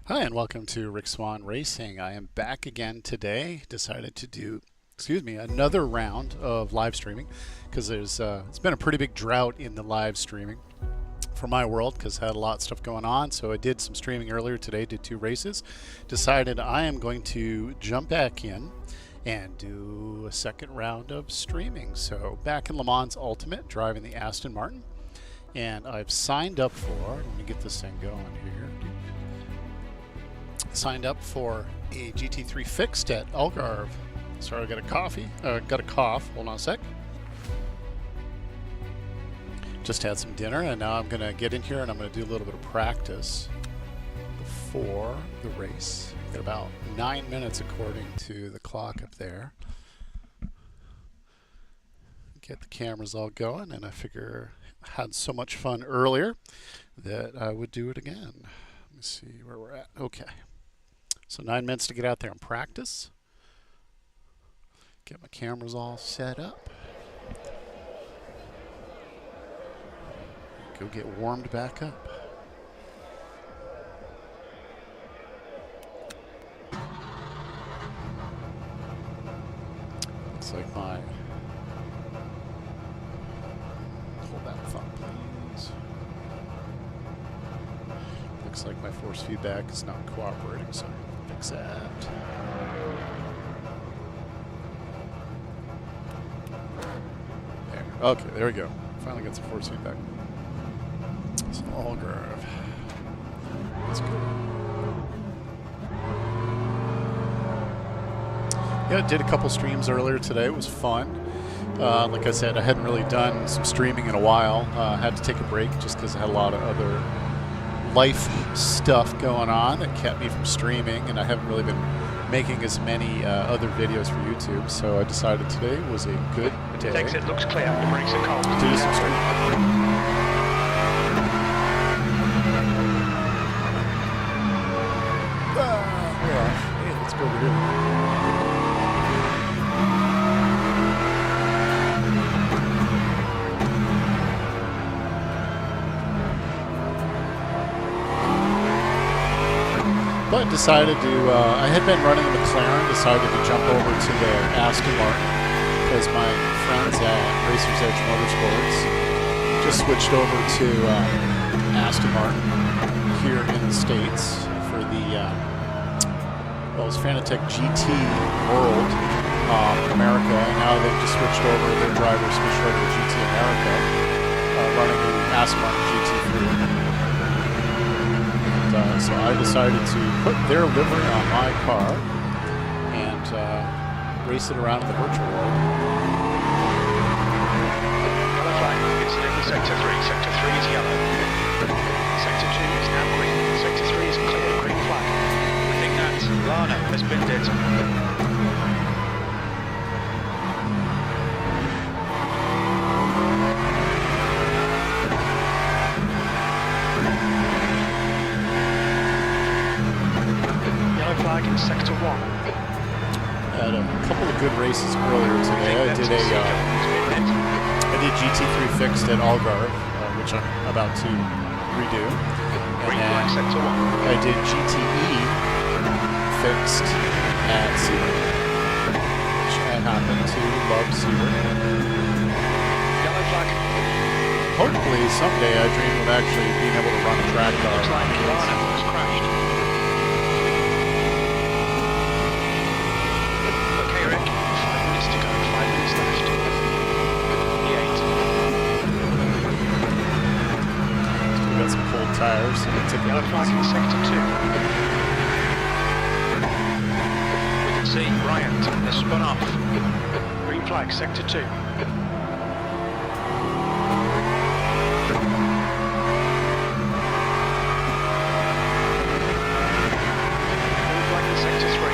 Hi and welcome to RickSwanRacing. I am back again today. Decided to do, another round of live streaming because it's been a pretty big drought in the live streaming for my world because I had a lot of stuff going on. So I did some streaming earlier today, did 2 races. Decided I am going to jump back in and do a second round of streaming. So back in LeMans Ultimate, driving the Aston Martin, and I've signed up for. Let me get this thing going here. Signed up for a GT3 fixed at Algarve. Sorry, I got a cough. Hold on a sec. Just had some dinner, and now I'm going to get in here and I'm going to do a little bit of practice before the race. Got about 9 minutes according to the clock up there. Get the cameras all going, and I figure I had so much fun earlier that I would do it again. Let me see where we're at. Okay. So 9 minutes to get out there and practice. Get my cameras all set up. Go get warmed back up. Looks like my... Hold that thought, please. Looks like my force feedback is not cooperating, so fix that. There. Okay, there we go. Finally got some force feedback. So Algarve. Let's go. Yeah, I did a couple streams earlier today. It was fun. Like I said, I hadn't really done some streaming in a while. Had to take a break just because I had a lot of other life stuff going on that kept me from streaming, and I haven't really been making as many other videos for YouTube, so I decided today was a good day. The exit looks clear, the brakes are cold. Do some streaming. Hey, let's go over here. But decided to, I had been running a McLaren, decided to jump over to the Aston Martin because my friends at Racers Edge Motorsports just switched over to Aston Martin here in the States for the, well, it was Fanatec GT World America, and now they've just switched over, their drivers switched over to GT America, running the Aston Martin GT3. So I decided to put their livery on my car and race it around in the virtual world. Yellow flag, it's in Sector 3. Sector 3 is yellow. Sector 2 is now green. Sector 3 is clear, green flag. We think that Lana has been dead. In Sector 1. Had a couple of good races earlier today. I did GT3 fixed at Algarve, which I'm about to redo. And then Sector 1. I did GTE fixed at SIMRACING, which I happen to love SIMRACING. Yellow flag. Hopefully someday I dream of actually being able to run a track car. Looks like Lana has crashed. Tires, so yellow flag in Sector 2. We can see Bryant has spun off. Green flag, Sector 2. Green flag in Sector 3.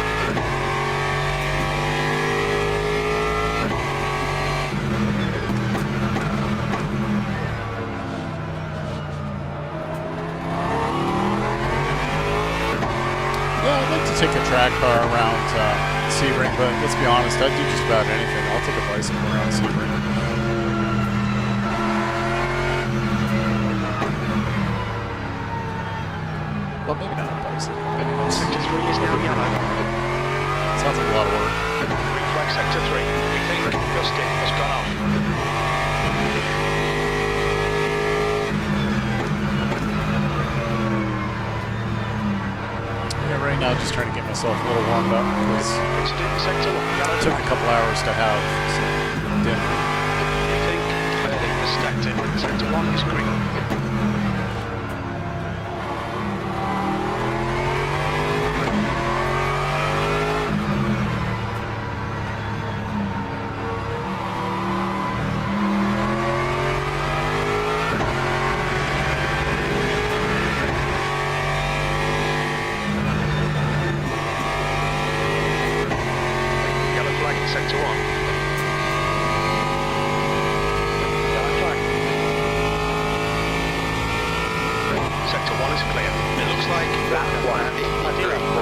Take a track car around Sebring, but let's be honest, I'd do just about anything. I'll take a bicycle around Sebring. Well, maybe not a bicycle. Sounds like a lot of work. Green flag sector 3. We think Dustin has gone off. Yeah, right now just trying to get myself a little warmed up because Incident sector 1. Yellow it took a couple hours to have dinner. We think clearly has stacked it. Sector 1 is green. Sector 1. Yellow flag. Sector 1 is clear. It looks like that one is 0.22.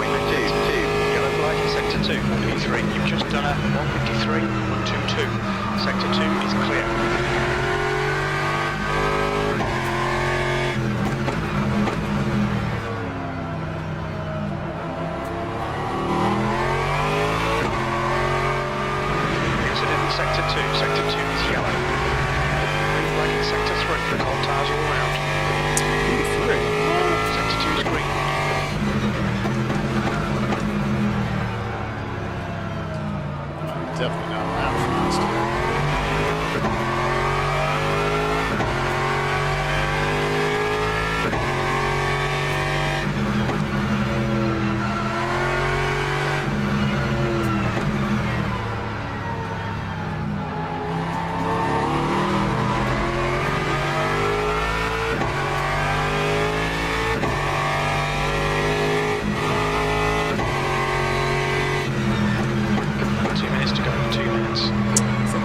Yellow flag in Sector 2, 153. You've just done a 153, 122. Sector 2 is clear. Sector 2 is yellow. Green flag in Sector 3, the cold tires all around. Sector 2 is green. Definitely not that fast.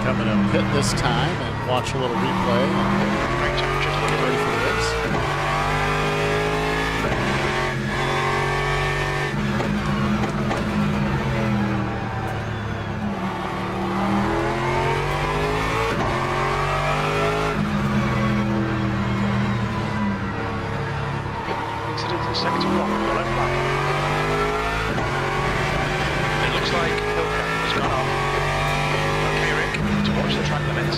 I'm going to pit this time and watch a little replay and get ready for the race. Incident in Sector 1, yellow flag. It looks like Hilka has gone off. To watch the track limits.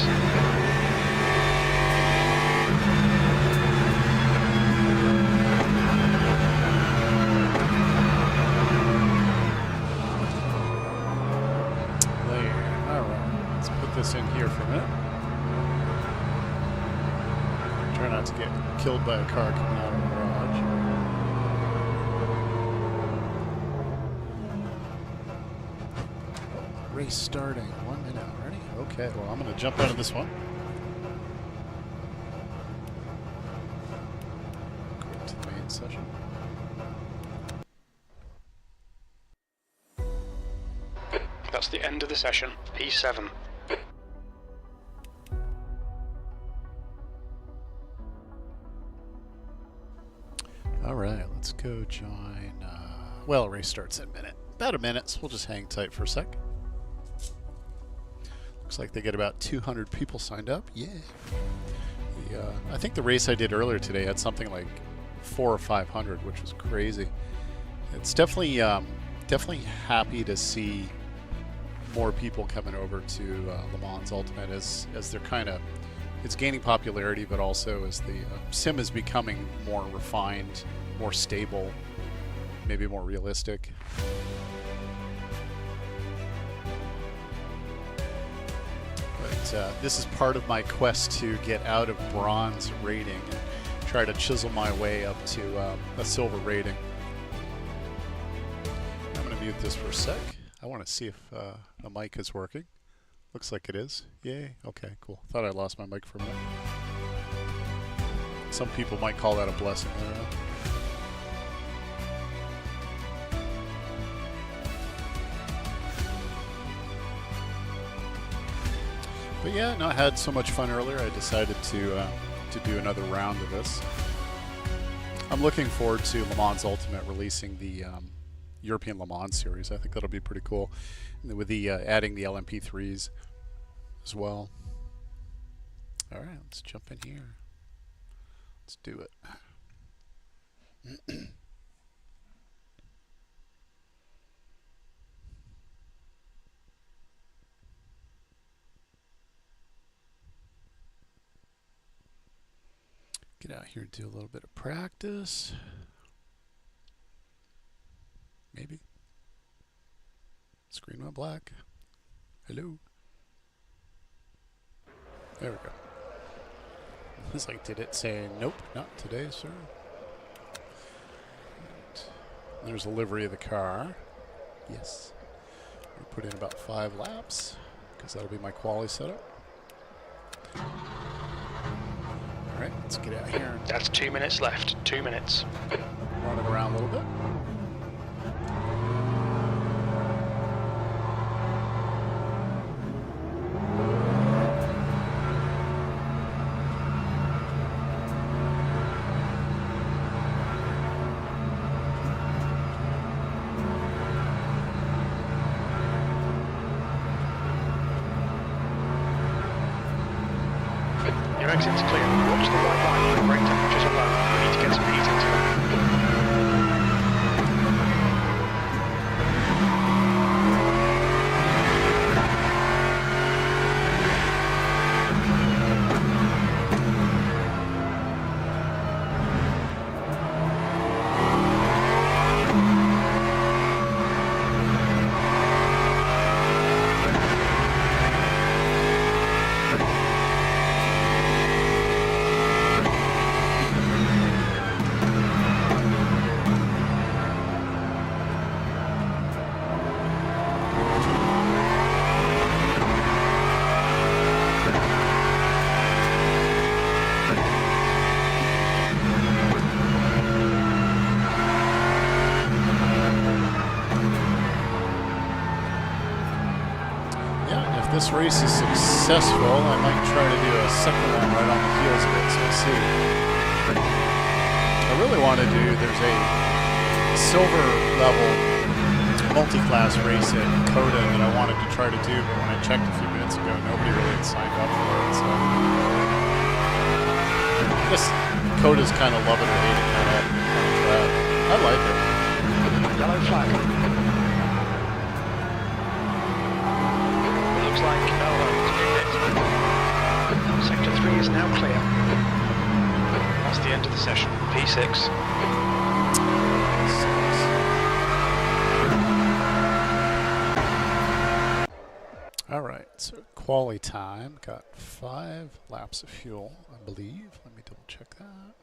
There. Alright. Let's put this in here for a minute. Try not to get killed by a car coming out of the garage. Race starting. 1 minute already. Okay, well, I'm going to jump out of this one. Go to the main session. That's the end of the session. P7. All right, let's go join. Well, race starts in a minute. About a minute, so we'll just hang tight for a sec. Looks like they get about 200 people signed up. Yeah. I think the race I did earlier today had something like 400 or 500, which was crazy. It's definitely happy to see more people coming over to LeMans Ultimate as they're kind of, it's gaining popularity, but also as the sim is becoming more refined, more stable, maybe more realistic. This is part of my quest to get out of bronze rating and try to chisel my way up to a silver rating. I'm going to mute this for a sec. I want to see if the mic is working. Looks like it is. Yay. Okay, cool. Thought I lost my mic for a minute. Some people might call that a blessing. I don't know. But yeah, no, I had so much fun earlier. I decided to do another round of this. I'm looking forward to LeMans Ultimate releasing the European Le Mans series. I think that'll be pretty cool, and with the adding the LMP3s as well. All right, let's jump in here. Let's do it. Get out here and do a little bit of practice. Maybe. Screen went black. Hello. There we go. It's like, did it say, nope, not today, sir? And there's a livery of the car. Yes. We'll put in about 5 laps, because that'll be my quali setup. All right, let's get out here. That's 2 minutes left. 2 minutes. Run it around a little bit. Your exit's clear. Watch the white line. The brake temperatures are low. We need to get some heat into them. This race is successful, I might try to do a second one right on the heels of it, so we'll see. I really want to do, there's a silver level multi-class race at COTA that I wanted to try to do, but when I checked a few minutes ago, nobody really had signed up for it, so. I guess COTA's kind of love it or hate it kind of track. I like it. Yellow flag. Looks like Sector 3 is now clear. That's the end of the session. P6. All right, so quali time. Got 5 laps of fuel, I believe. Let me double check that.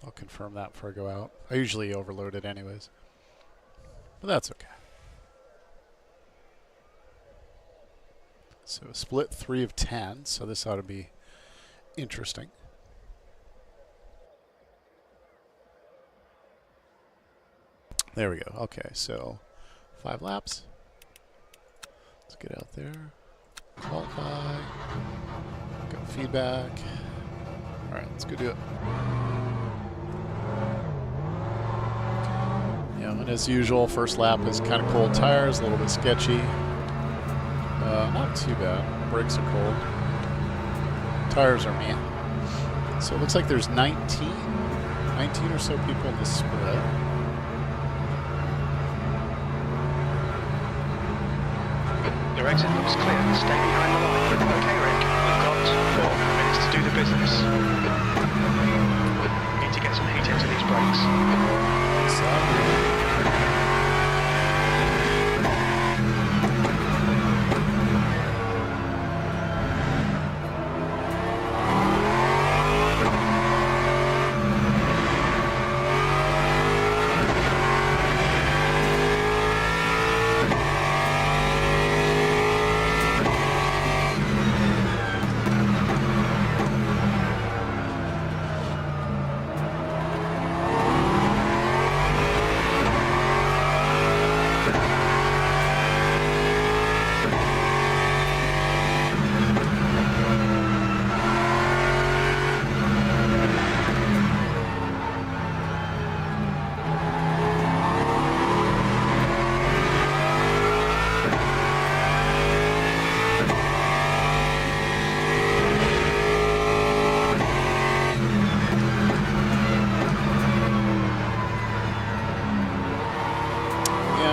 I'll confirm that before I go out. I usually overload it anyways, but that's okay. So split 3 of 10, so this ought to be interesting. There we go. Okay, so 5 laps. Let's get out there. Qualify. Got feedback. All right, let's go do it. Yeah, and as usual, first lap is kind of cold tires, a little bit sketchy. Not too bad. Brakes are cold. Tires are meh. So it looks like there's 19 or so people in the split. Your exit looks clear. Stay behind the line. Okay, Rick. We've got 4 minutes to do the business. We need to get some heat into these brakes.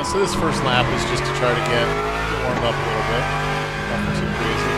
So this first lap is just to try to get warmed up a little bit. Nothing too crazy.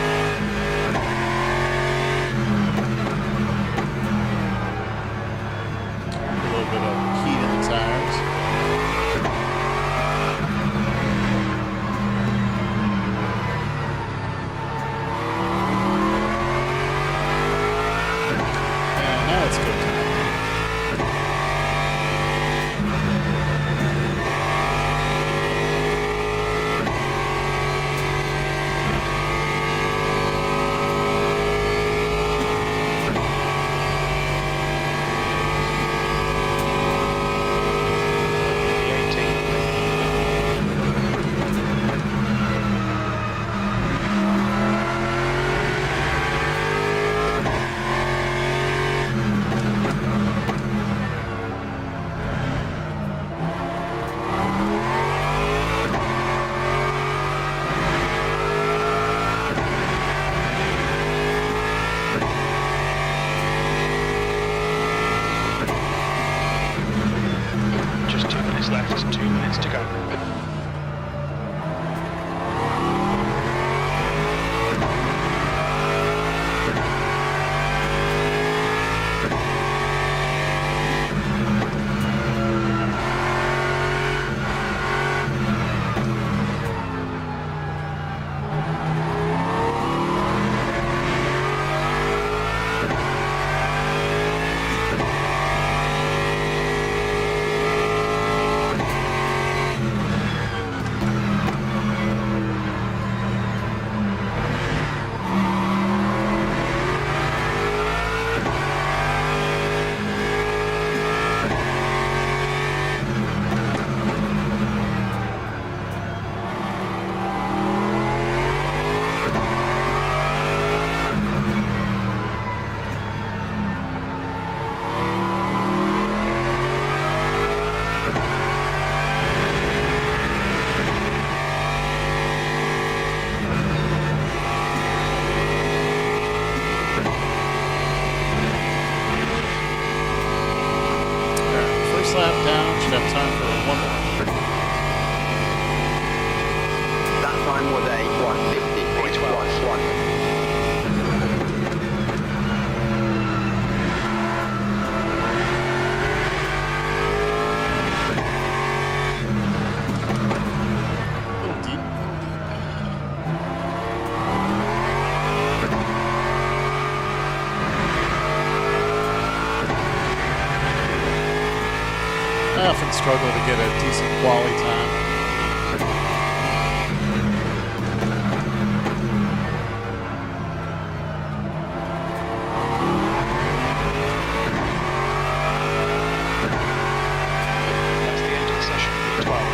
struggle to get a decent quality time. That's the end of the session. 12.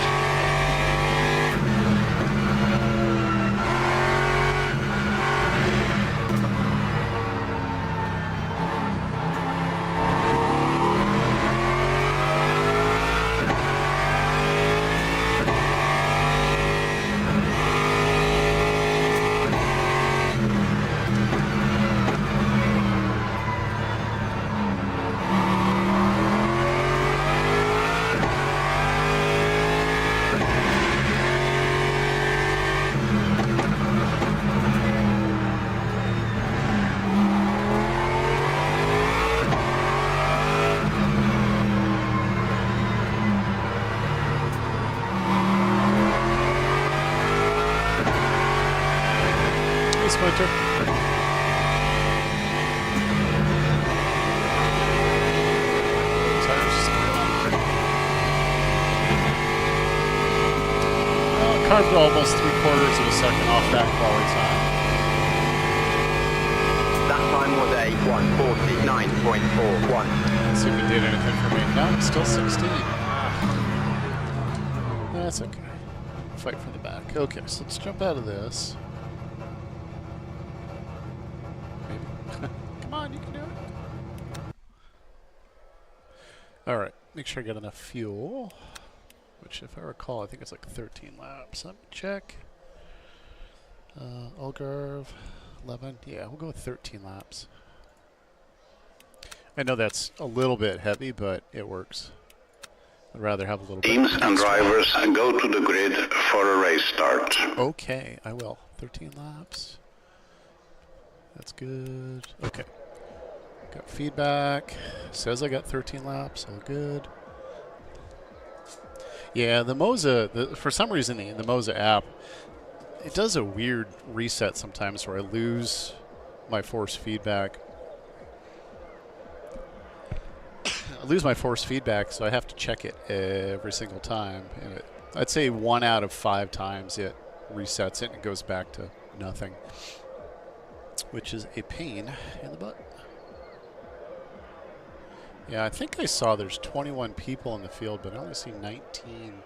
Splinter. Carved almost 3/4 of a second off that quality time. That time was a 1:49.41. Let's see if it did anything for me. No, it's still 16. That's okay. Fight for the back. Okay, so let's jump out of this. Come on, you can do it. All right, make sure I get enough fuel, which if I recall, I think it's like 13 laps. Let me check. Algarve, 11. Yeah, we'll go with 13 laps. I know that's a little bit heavy, but it works. I'd rather have a little bit. Teams and drivers go to the grid for a race start. Okay, I will. 13 laps. That's good. Okay. Got feedback. Says I got 13 laps. All good. Yeah, the MOZA, for some reason, the MOZA app, it does a weird reset sometimes where I lose my force feedback. So I have to check it every single time. And I'd say 1 out of 5 times it resets it and it goes back to nothing, which is a pain in the butt. Yeah, I think I saw there's 21 people in the field, but I only see 19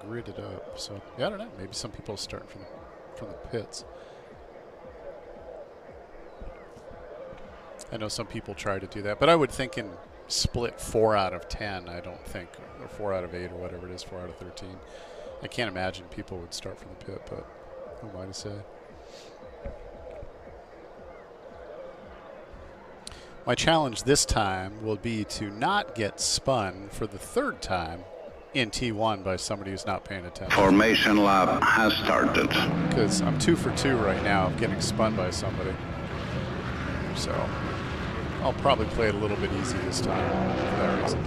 gridded up. So yeah, I don't know. Maybe some people are starting from the pits. I know some people try to do that, but I would think in split 4 out of 10. I don't think, or 4 out of 8 or whatever it is, 4 out of 13. I can't imagine people would start from the pit, but who am I to say? My challenge this time will be to not get spun for the 3rd time in T1 by somebody who's not paying attention. Formation lap has started. Because I'm 2 for 2 right now of getting spun by somebody. So I'll probably play it a little bit easy this time for that reason.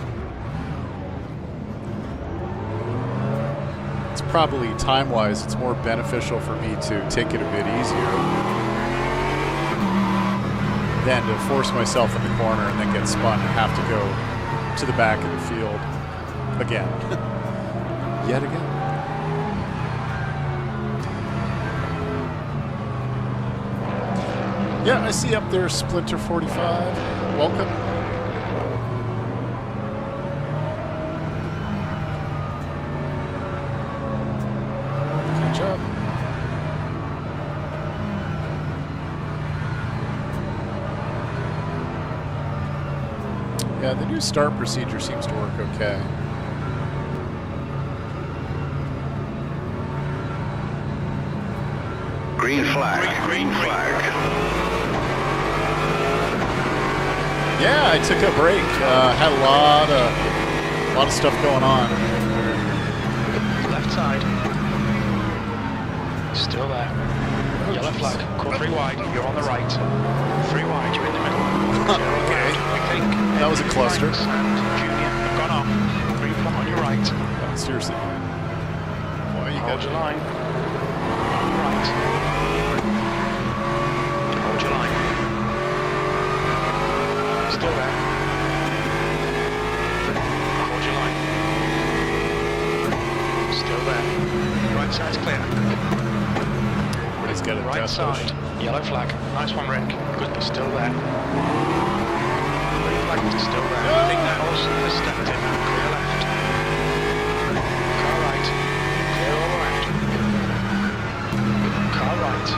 It's probably time-wise, it's more beneficial for me to take it a bit easier than to force myself in the corner and then get spun and have to go to the back of the field again. Yet again. Yeah, I see up there Splinter 45. Welcome. Catch up. Yeah, the new start procedure seems to work okay. Green flag, green flag. Yeah, I took a break. Had a lot of stuff going on. Left side. Still there. Oh, Yellow geez. flag. Call 3 wide. You're on the right. 3 wide. You're in the middle. Okay. I think. That was a cluster. Franks and Junior have gone off. Green flag on your right. Oh, seriously. Boy, you Hold got your line. On your right. Hold your line. Still there. Hold still there. Right side's clear. He's got a Right death side, wish. yellow flag. Nice one, Rick. Good, but still there. Green flag is still there. I think that Olsen has stepped in. Clear left. Car right. Clear all around. Car right.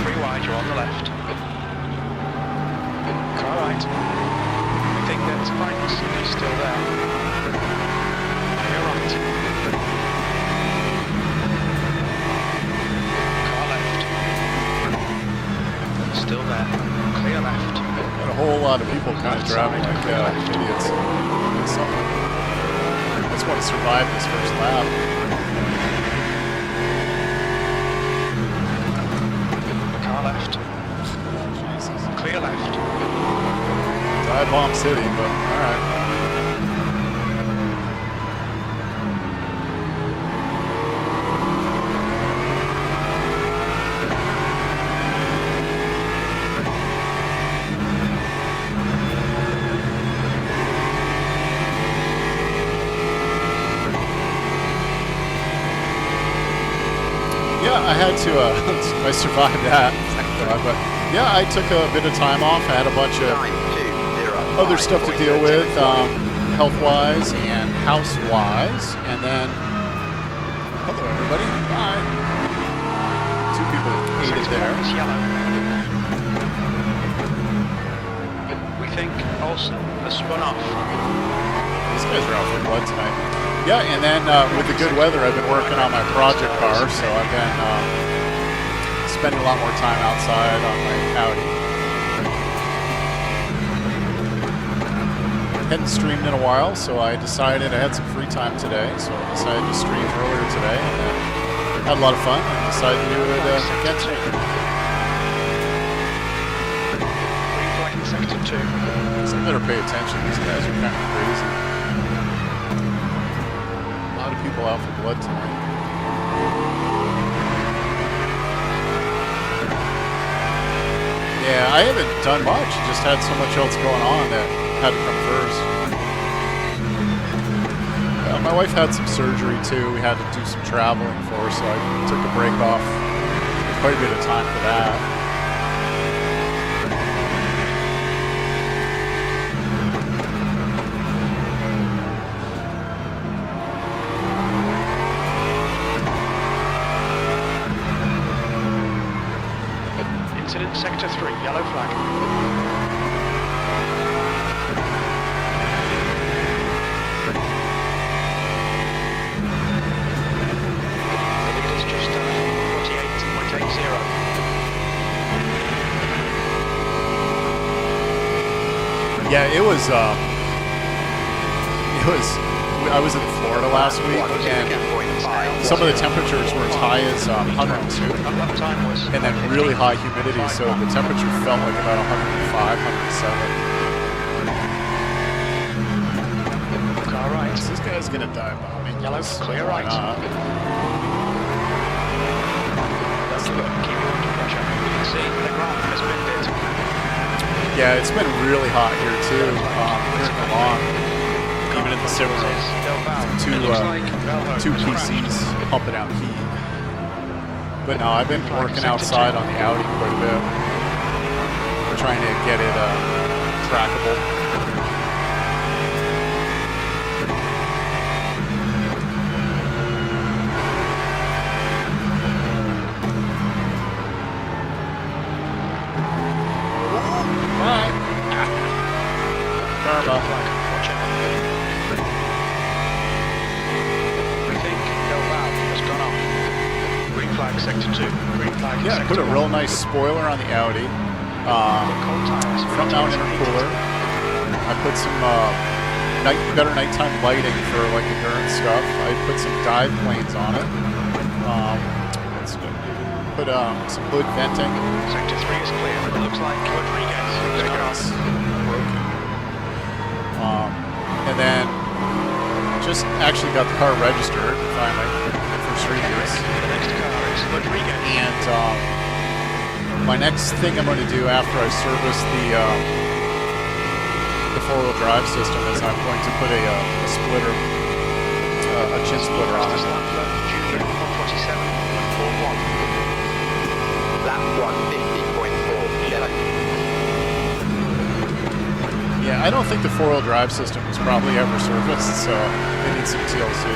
3 wide, you're on the left. Car right. I think that's Franks. He's still there. Clear right. Car left. Still there. Clear left. Got a whole lot of people kind of driving like idiots. It's something. I just want to survive this first lap. Car left. Jesus. Clear left. Dive bomb city, but alright. Yeah, I had to, I survived that, thank God, but yeah, I took a bit of time off. I had a bunch of other stuff to deal with, health-wise and house-wise, and then, hello everybody, bye. 2 people ate it there. It's yellow. We think Olsen has spun off. These guys are out for blood tonight. Yeah, and then with the good weather, I've been working on my project car, so I've been spending a lot more time outside on my Audi. Hadn't streamed in a while, so I decided I had some free time today, so I decided to stream earlier today, and then had a lot of fun, and decided to do it again today. Green flag in sector 2. So I better pay attention, these guys are kind of crazy. A lot of people out for blood tonight. Yeah, I haven't done much. Just had so much else going on that had to come first. My wife had some surgery too. We had to do some traveling for her, so I took a break off. Quite a bit of time for that. Incident sector 3, yellow flag. The lead is just 48.80. Yeah, it was. I was in Florida last week, and some of the temperatures were as high as 102, and then really high humidity, so the temperature felt like about 105, 107. Car right. So this guy's gonna dive bombing. Yellow, clear right. That's good. Keep you under pressure. You can see the ground has been bit. Yeah, it's been really hot here too, here in Milan. Even in the Civic, two PCs pumping out heat. But no, I've been working outside on the Audi quite a bit. We're trying to get it trackable. Bye. Karma. Watch out. We think no valve has gone off. Green flag sector 2. Green flag Yeah, sector put a 1. real nice spoiler on the Audi. Cold tires. Front mount intercooler. I put some better nighttime lighting for like endurance stuff. I put some dive planes on it. Let's go. Put some hood venting. Sector 3 is clear. It looks like Rodriguez. Broken. And then just actually got the car registered finally for street use. The next car is Rodriguez. And my next thing I'm going to do after I service the four-wheel drive system is I'm going to put a splitter a chin splitter on it. Junior 147.41. Lap 150.4, shallow. Yeah, I don't think the four-wheel drive system was probably ever serviced, so they need some TLC.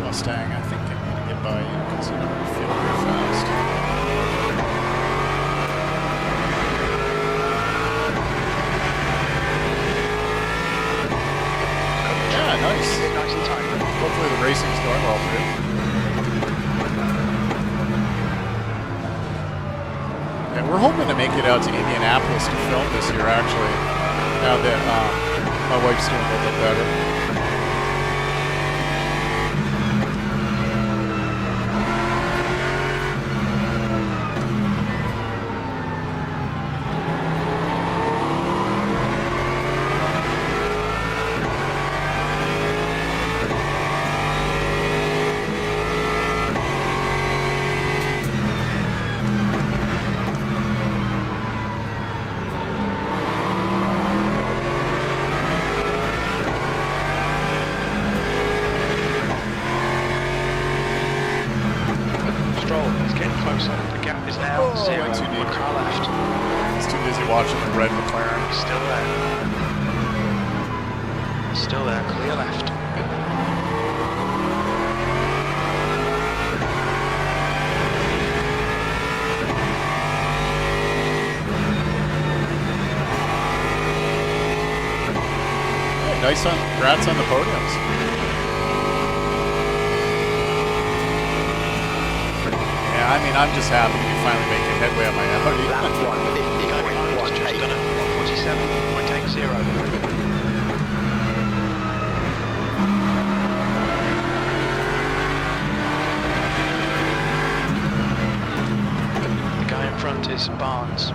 Mustang, I think I'm going to get by you because you don't feel very fast. Yeah, nice. Nice and tight. Hopefully the racing's going well for you. Yeah, we're hoping to make it out to Indianapolis to film this year, actually, now that my wife's doing a little bit better. The gap is now 0. Way too deep. One car left. He's too busy watching the red McLaren. Still there. Still there. Clear left. Hey, nice on, congrats on the podiums. I mean, I'm just happy to be finally making headway on my Audi. Lap 150.1, Just done it. 147.80. The guy in front is Barnes. He's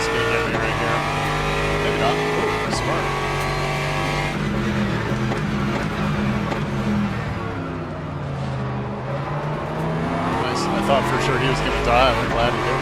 going to get me right here. Maybe not. Ooh, smart. Nice. I thought for sure he was going to die. I'm glad he did.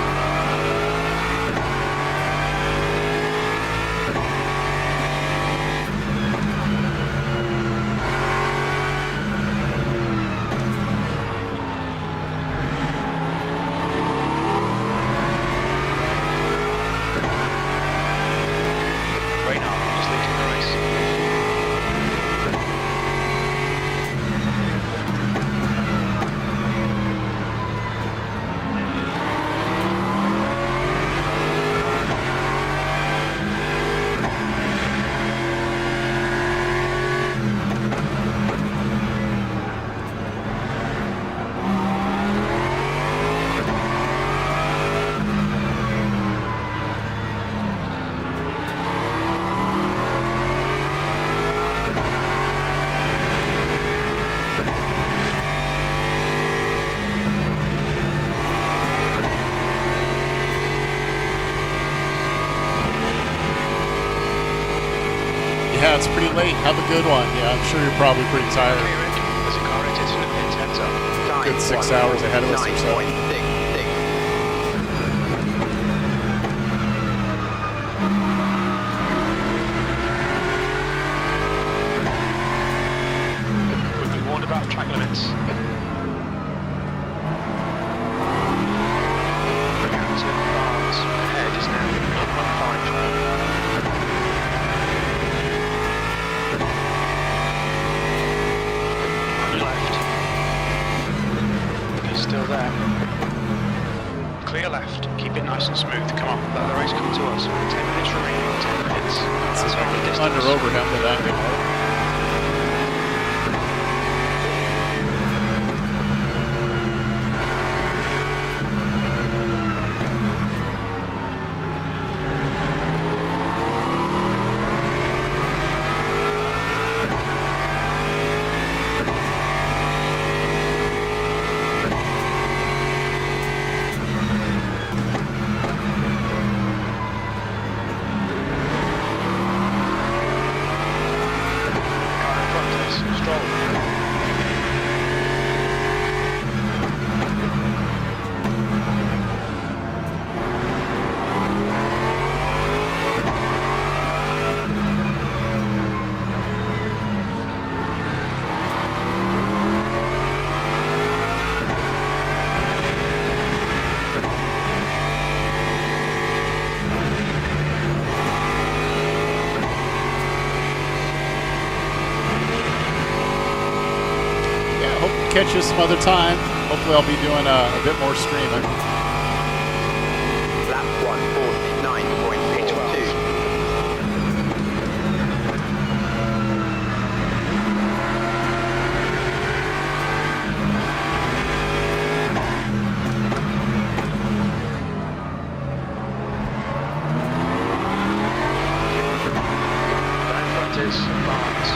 Yeah, it's pretty late. Have a good one. Yeah, I'm sure you're probably pretty tired. There's a car exit in the pit heads up. Good 6 hours ahead of us or so. 9.66. We've been warned about track limits. Captain Barnes ahead is now 1.5. Still there. Clear left. Keep it nice and smooth. Come on, let the race come to us. 10 minutes remaining. 10 minutes. That's half the distance. Under over him, but that didn't work. you some other time. Hopefully I'll be doing a bit more streaming. Lap 149.82. Back front is Barnes.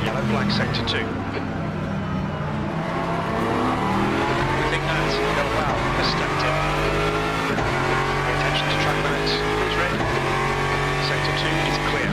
Yellow flag sector 2. We think that's well has stepped in. Pay attention to track limits. Who's red? Sector 2 is clear.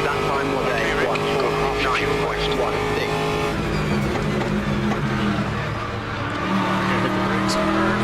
That time was a 149.16. Hit the brakes hard.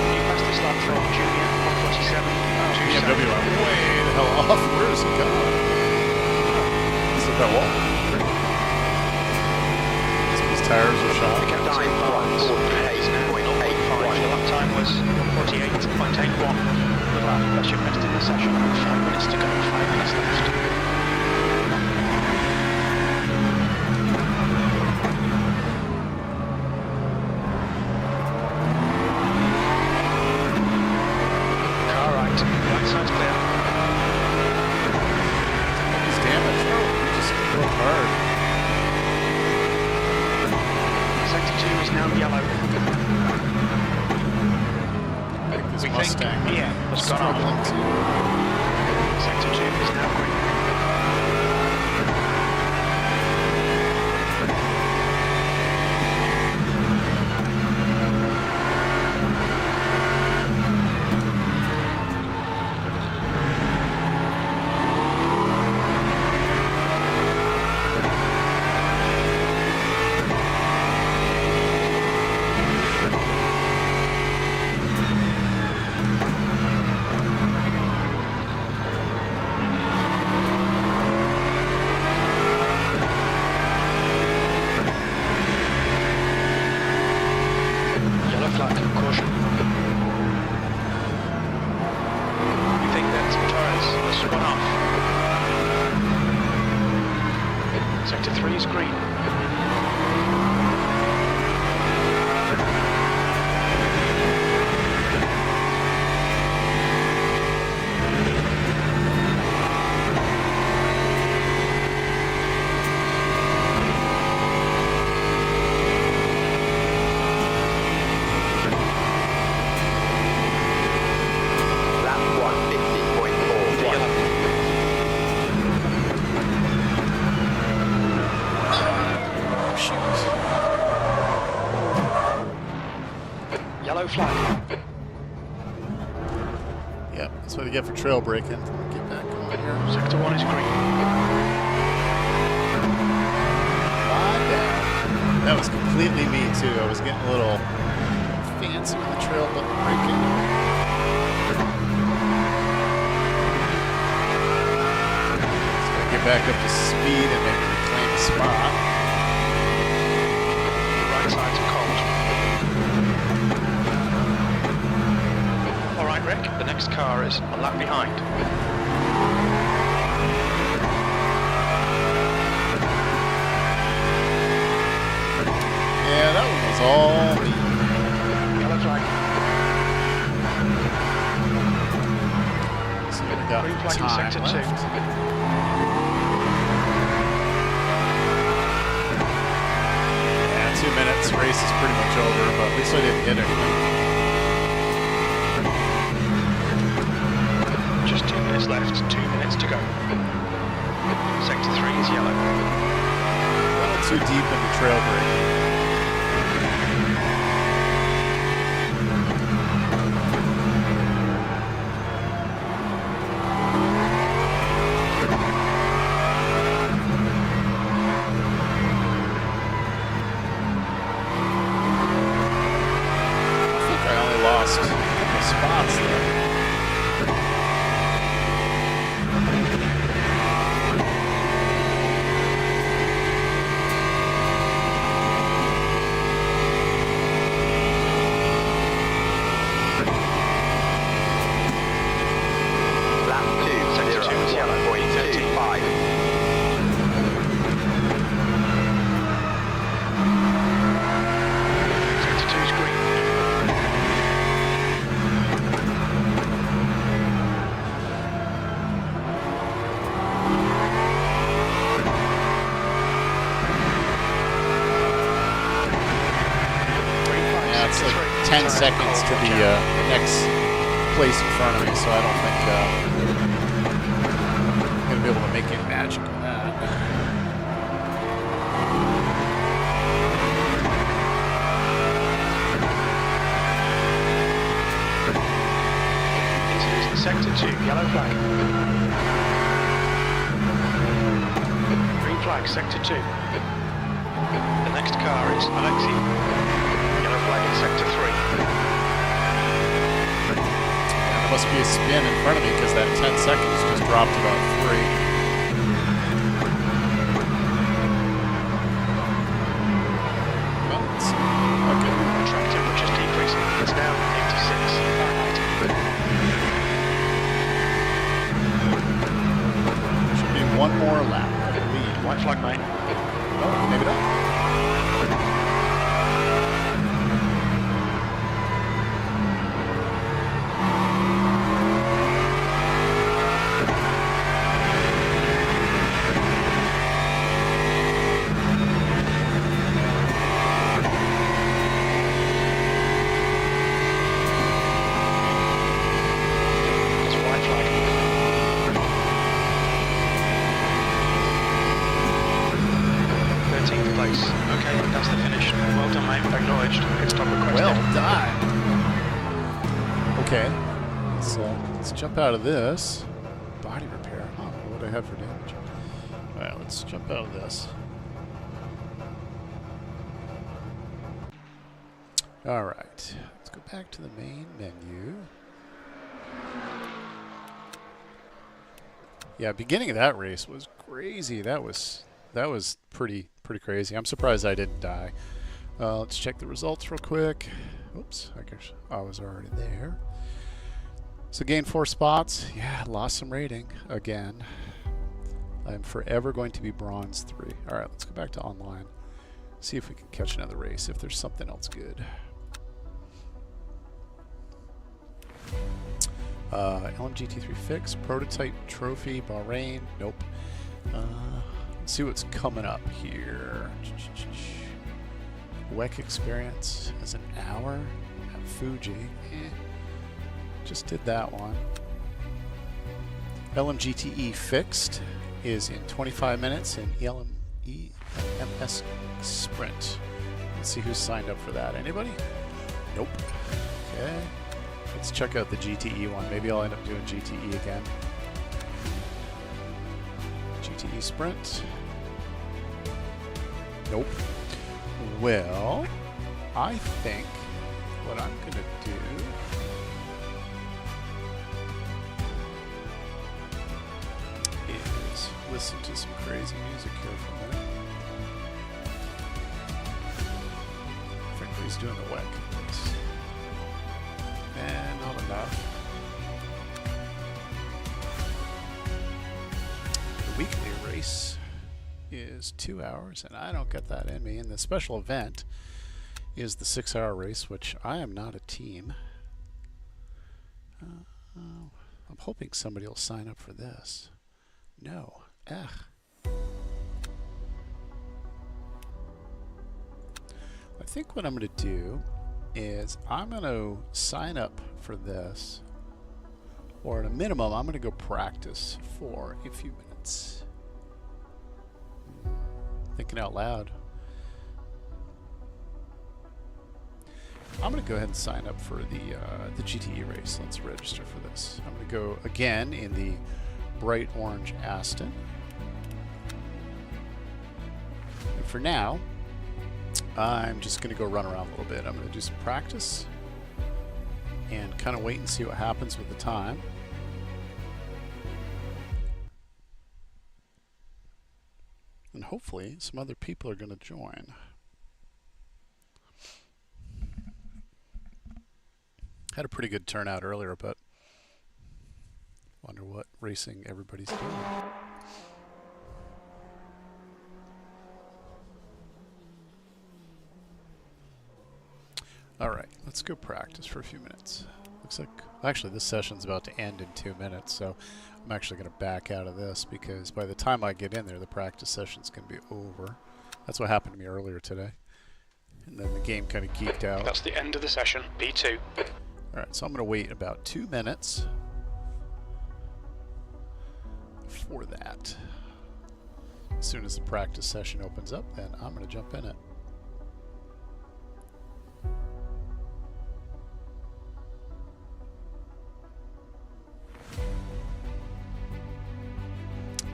New fastest lap from Junior 147.27. BMW, I'm way the hell off. Where is he going? Is it that wall? His tires are shot. Time 148.85. The lap time was 148.81. The lap, that's your best in the session. 5 minutes to go, 5 minutes left. Car right side's clear. He's damaged. Oh, he just broke hard. Sector 2 is now yellow. I think this We Mustang think, yeah, has gone struggling off. to. Sector 2 is now green. caution. You think that tyres are spun off? Sector 3 is green. Yellow flag. Yep, that's what you get for trail braking. Get back on here. Sector 1 is green. That was completely me too. I was getting a little fancy with the trail braking. So I get back up to speed and maybe reclaim a spot. The right side's cold. All right, Rick. The next car is a lap behind. Yeah, that one was all me. Yellow flag. So we got Green flag in time sector 2. left. Yeah, 2 minutes. Race is pretty much over, but at least I didn't hit anything. Just 2 minutes left. 2 minutes to go. Sector 3 is yellow. A little too deep into trail braking. Lost a couple spots there. Lap 2, sector 2 is yellow, 0.35. Sector 2 is green. Yeah, it's like 10 seconds to the next place in front of me, so I don't think I'm going to be able to make any magic on that. Into sector 2, yellow flag. Green flag, sector 2. The next car is IRACING. Yellow flag in sector 3. There must be a spin in front of me because that 10 seconds just dropped about 3. Well, it's okay. Track temperature decreasing. It's now 86 Fahrenheit. Should be one more lap, I believe. White flag, mate. Oh, maybe not. It's white flag. 13th place. Okay, that's the finish. Well done, mate. Acknowledged. Pit stop requested. Well done. Okay, let's jump out of this. Body repair. Huh, what do I have for damage? All right, let's jump out of this. All right, let's go back to the main menu. Yeah, beginning of that race was crazy. That was pretty crazy. I'm surprised I didn't die. Let's check the results real quick. Oops, I guess I was already there. So gained 4 spots. Yeah, lost some rating again. I'm forever going to be bronze 3. All right, let's go back to online. See if we can catch another race, if there's something else good. LMGT3 fix, prototype trophy, Bahrain. Nope. Let's see what's coming up here. WEC experience as an hour at Fuji. Just did that one. LMGTE fixed is in 25 minutes in EMS Sprint. Let's see who's signed up for that. Anybody? Nope. Okay. Let's check out the GTE one. Maybe I'll end up doing GTE again. GTE Sprint. Nope. Well, I think what I'm going to do is listen to some crazy music here for a minute. Frankly, he's doing the WEC. And not enough. The weekly race is 2 hours, and I don't get that in me. And the special event is the 6-hour race, which I am not a team. I'm hoping somebody will sign up for this. No. Ugh. I think what I'm going to do is I'm going to sign up for this, or at a minimum I'm going to go practice for a few minutes. Thinking out loud. I'm going to go ahead and sign up for the GTE race. Let's register for this. I'm going to go again in the bright orange Aston. And for now, I'm just going to go run around a little bit. I'm going to do some practice and kind of wait and see what happens with the time. And hopefully some other people are going to join. Had a pretty good turnout earlier, but wonder what racing everybody's doing. All right, let's go practice for a few minutes. Looks like, actually this session's about to end in 2 minutes, so I'm actually going to back out of this because by the time I get in there, the practice session's going to be over. That's what happened to me earlier today. And then the game kind of geeked out. That's the end of the session, P2. All right, so I'm going to wait about 2 minutes for that. As soon as the practice session opens up, then I'm going to jump in it.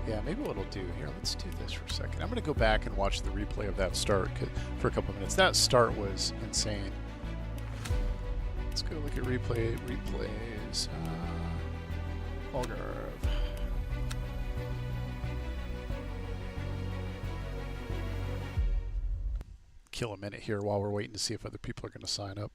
Yeah, maybe what I'll do here, let's do this for a second. I'm going to go back and watch the replay of that start for a couple minutes. That start was insane. Let's go look at replays. Algarve. Kill a minute here while we're waiting to see if other people are going to sign up.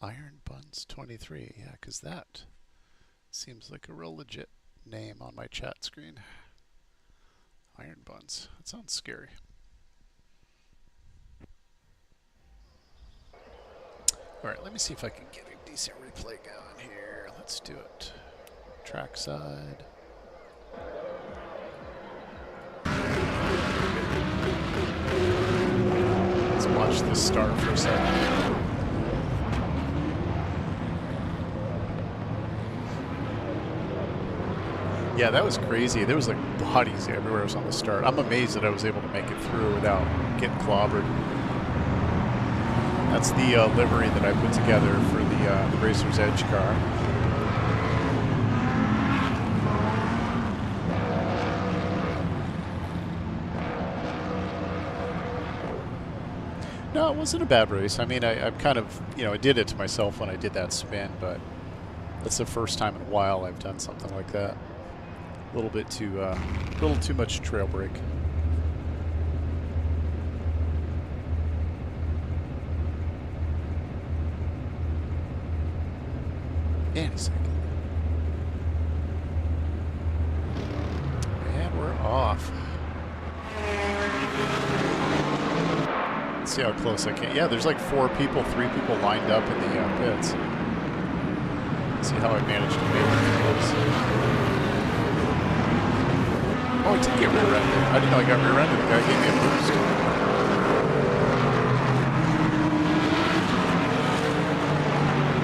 Iron Buns 23, yeah, because that seems like a real legit name on my chat screen. Iron Buns, that sounds scary. Alright, let me see if I can get a decent replay going here. Let's do it. Trackside. Let's watch this start for a second. Yeah, that was crazy. There was like bodies everywhere on the start. I'm amazed that I was able to make it through without getting clobbered. That's the livery that I put together for the Racer's Edge car. No, it wasn't a bad race. I mean, I'm kind of, I did it to myself when I did that spin, but That's the first time in a while I've done something like that. A little too much trail brake. Any second. And we're off. Let's see how close I can. Yeah, there's like 4 people, 3 people lined up in the pits. Let's see how I managed to make it close. Oh, I did get rear-ended. I didn't know I got rear-ended. The guy gave me a boost.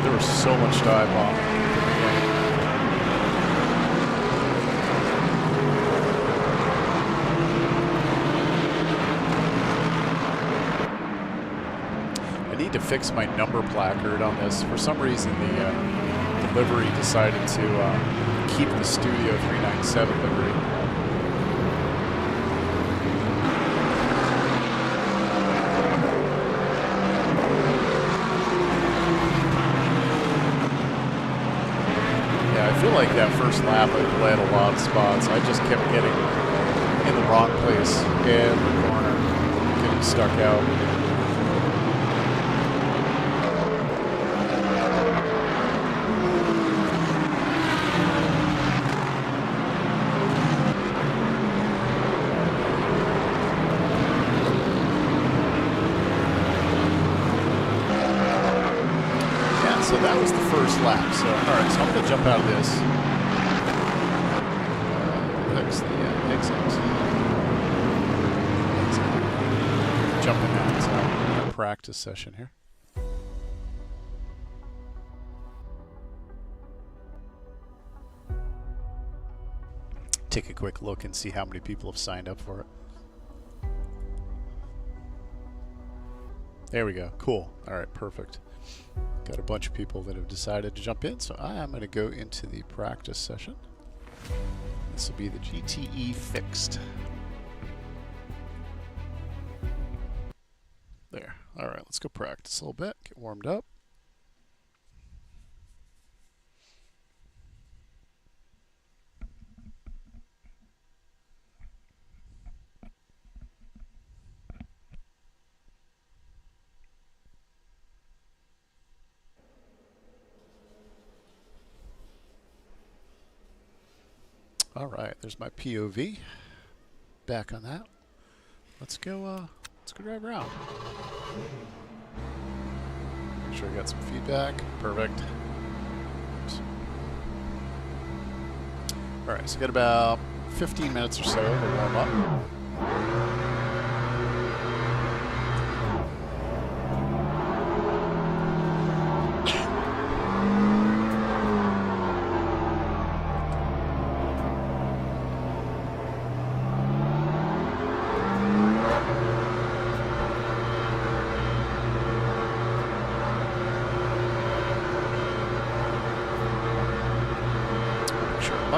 There was so much dive bomb. I need to fix my number placard on this. For some reason, the livery decided to keep the Studio 397 livery. I feel like that first lap I bled a lot of spots. I just kept getting in the wrong place, every corner, getting stuck out. So that was the first lap. So, all right, so I'm going to jump out of this. Exit. Jumping out. It's a practice session here. Take a quick look and see how many people have signed up for it. There we go. Cool. All right, perfect. Got a bunch of people that have decided to jump in, so I am going to go into the practice session. This will be the GTE fixed. There. All right, let's go practice a little bit, get warmed up. All right, there's my POV. Back on that. Let's go drive around. Make sure I got some feedback. Perfect. Oops. All right, so got about 15 minutes or so to warm up.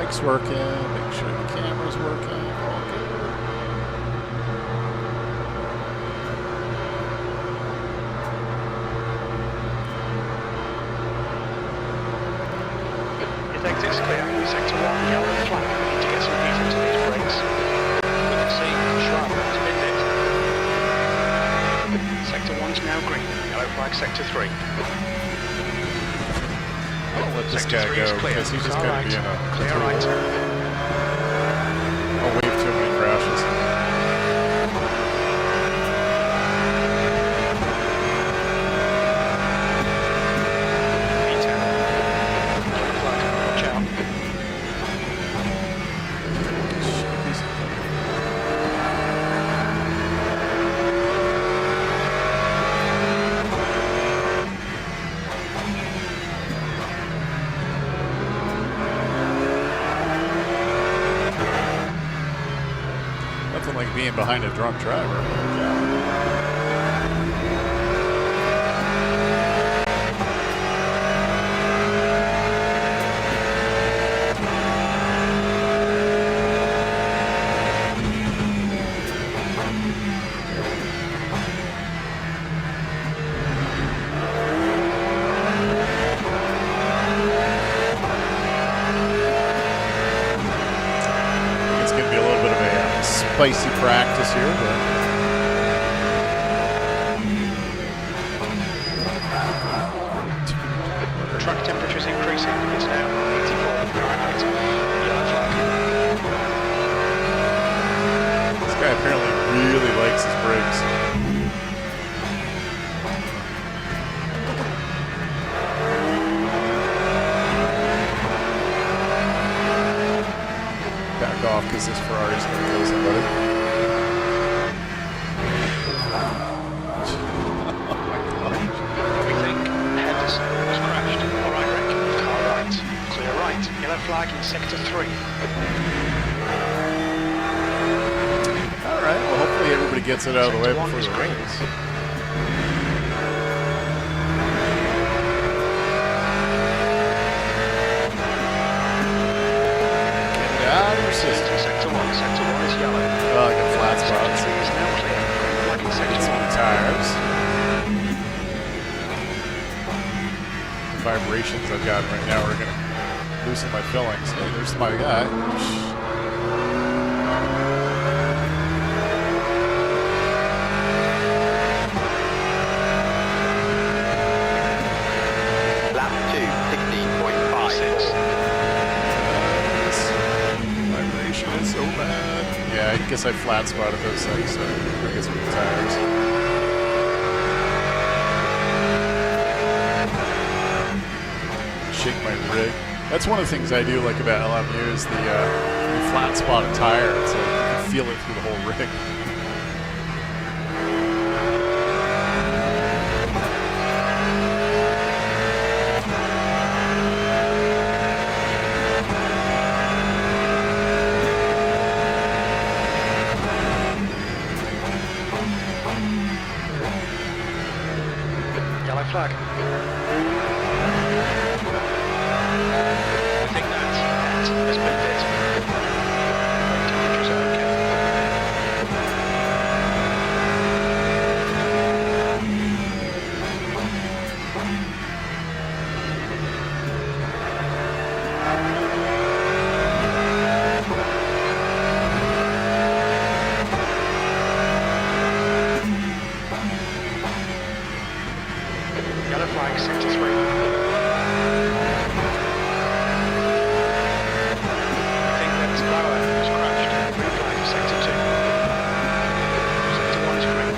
Mic's working, make sure the camera's working, all good. His exit's clear. Sector 1, yellow flag. We need to get some heat into these brakes. We can see Schwab has been it. Sector 1's now green. Yellow flag, Sector 3. I'll let this guy go because he's just going to be in a clear right. I'll wave to him when he crashes. Yellow flag, watch out. Nothing like being behind a drunk driver. spicy practice here, but Track temperature is increasing. It's now 84 Fahrenheit. Yellow flag. this guy apparently really likes his brakes. Back off because this Ferrari's going to kill somebody. We think Henderson has crashed. All right, Rick. Car right. Clear right. Yellow flag in sector 3. All right, well, hopefully everybody gets it out of the way Sector 1 before is the green. race. Get it out of your system. Sector 1 is yellow. Oh, I got flat spots. Sector 2 is now clear. Green flag in Get sector some 1. tires. The vibrations I've got right now are going to loosen my fillings. Hey, there's my guy. Lap 2, 16.56. Vibration is so bad. Yeah, I guess I flat spotted those things, so I guess with the tires. Shake my rig. That's one of the things I do like about LMU is the flat spot a tire. It's like you can feel it through the whole rig. Yellow flag. I think that has been bit. Temperatures are okay. Yellow flag, sector 3. I think that Bauer has crashed. Green flag, sector 2. Sector 1 is green.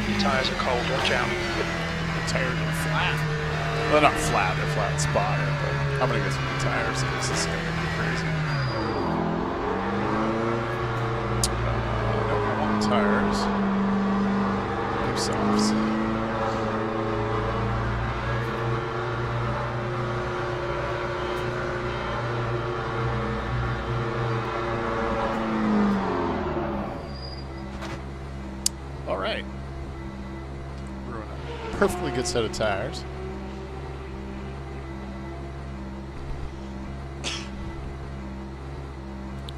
Your tyres are cold, watch out. The tires are flat. Well, not flat, they're flat spotted, but I'm going to get some new tires because this is going to be crazy. No, I want tires. New softs. All right. We're on a perfectly good set of tires.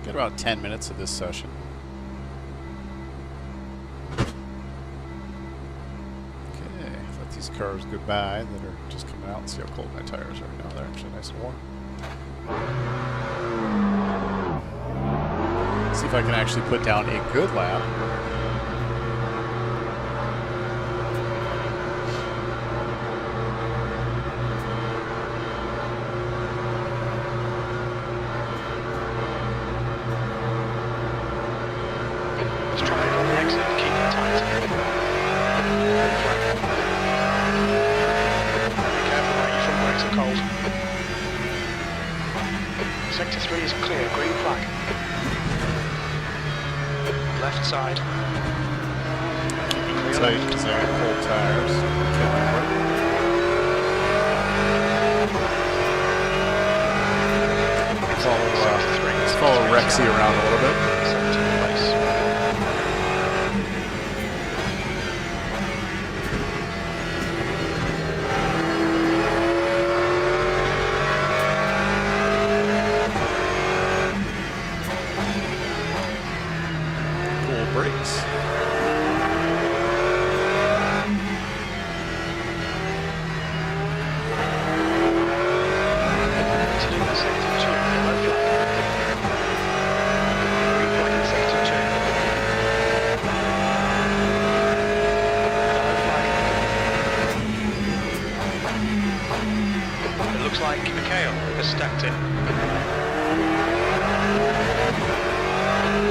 Got about 10 minutes of this session. Okay, let these cars go by that are just coming out and see how cold my tires are now. They're actually nice and warm. See if I can actually put down a good lap. Let's try it on the exit, keep it tight. Be careful where your front brakes are cold. Sector 3 is clear, green flag. Left side. Clear Tight left. because I got cold tires. Kill my brake. Let's follow Rexy around a little bit. 17th place. Cool brakes. To do the sector 2, yellow flag.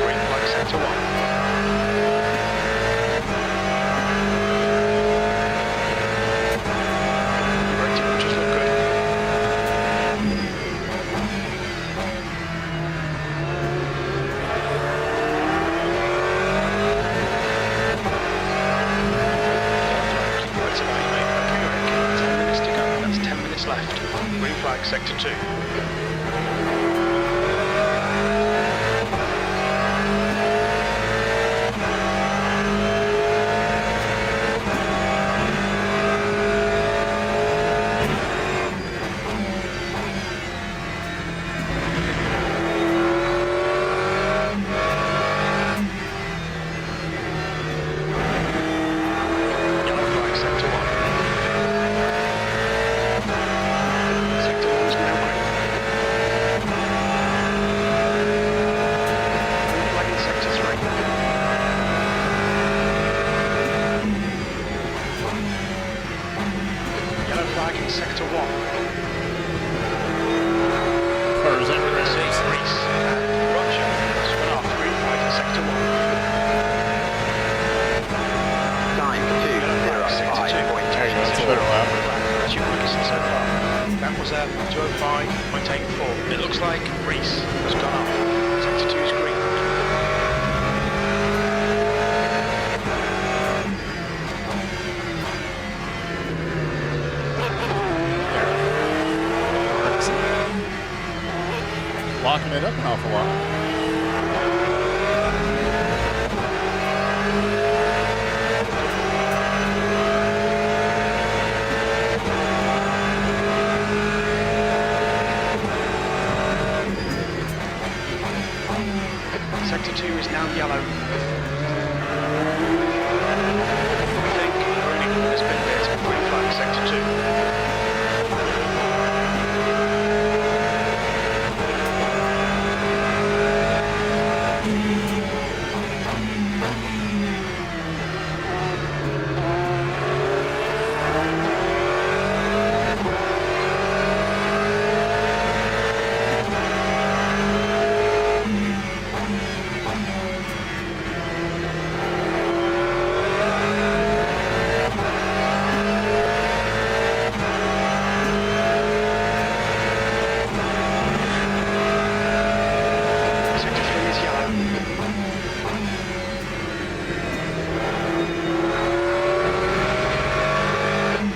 Green flag sector 1. Braking just look good. That's about you, mate. Okay, Rick. 10 minutes to go. That's 10 minutes left. Green flag sector 2. Yellow flag sector 1. Sector 1 is now green. Green flag in sector 3. Yellow flag in sector 1. Cars everywhere. Reese and Roger. Spin off. Green flag in sector 1. Time Sector 2. 2:05.8. That's a better lap. That's your quickest so far. That was 2:05.84. It looks like Reese has gone off. Sector 2 is green. Locking it up an awful lot. Sector 2 is now yellow. We think green has been hit. Green flag sector 2. Sector 3 is yellow.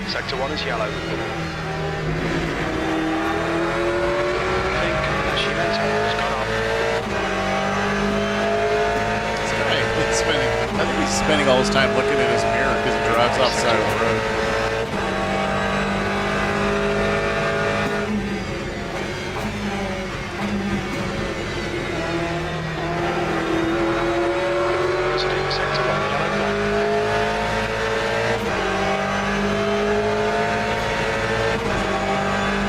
Sector 1 is yellow. I think Nascimento has gone off. This guy is spending, I think he's spending all his time looking at his mirror because he drives off the side of the road. Exiting sector 1, yellow flag.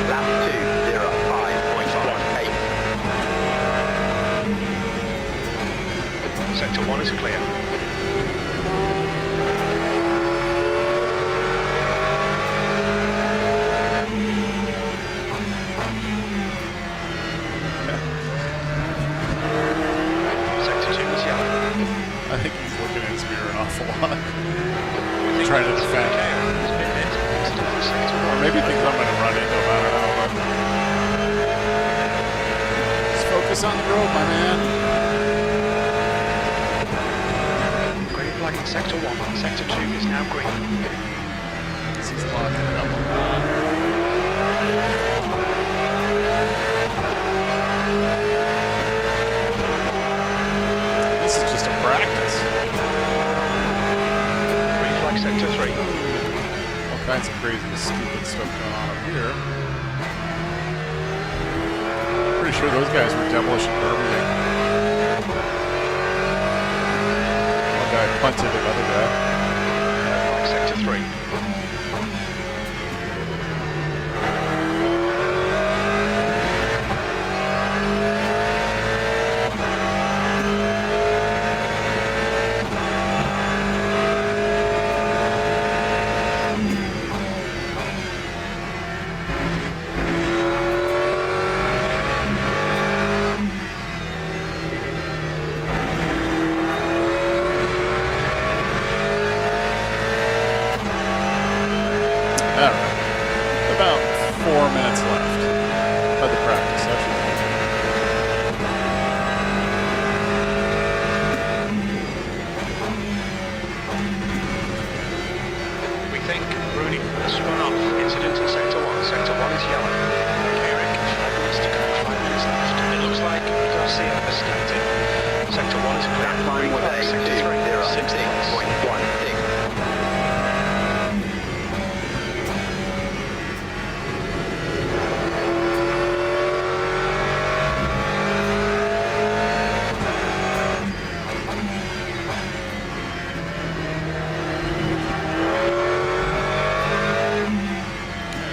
Lap 2:05.18. Sector 1 is clear. Sector 2 is yellow. I think he's looking at his mirror an awful lot. Trying to defend. He's been hit. Exiting from sector 1. Or maybe thinks I'm going to run into him. I don't know. Just focus on the road, my man. Green flag in sector 1. Sector 2 is now green. This is locking it up a lot. This is just a practice. Green flag sector 3. All kinds of crazy, stupid stuff going on up here. Pretty sure those guys were demolishing Birmingham. One guy punted another guy. Yellow flag sector 3. Garcia has stepped in. Sector 1 is clear. Line with Sector 3, 6 laps. 6.16.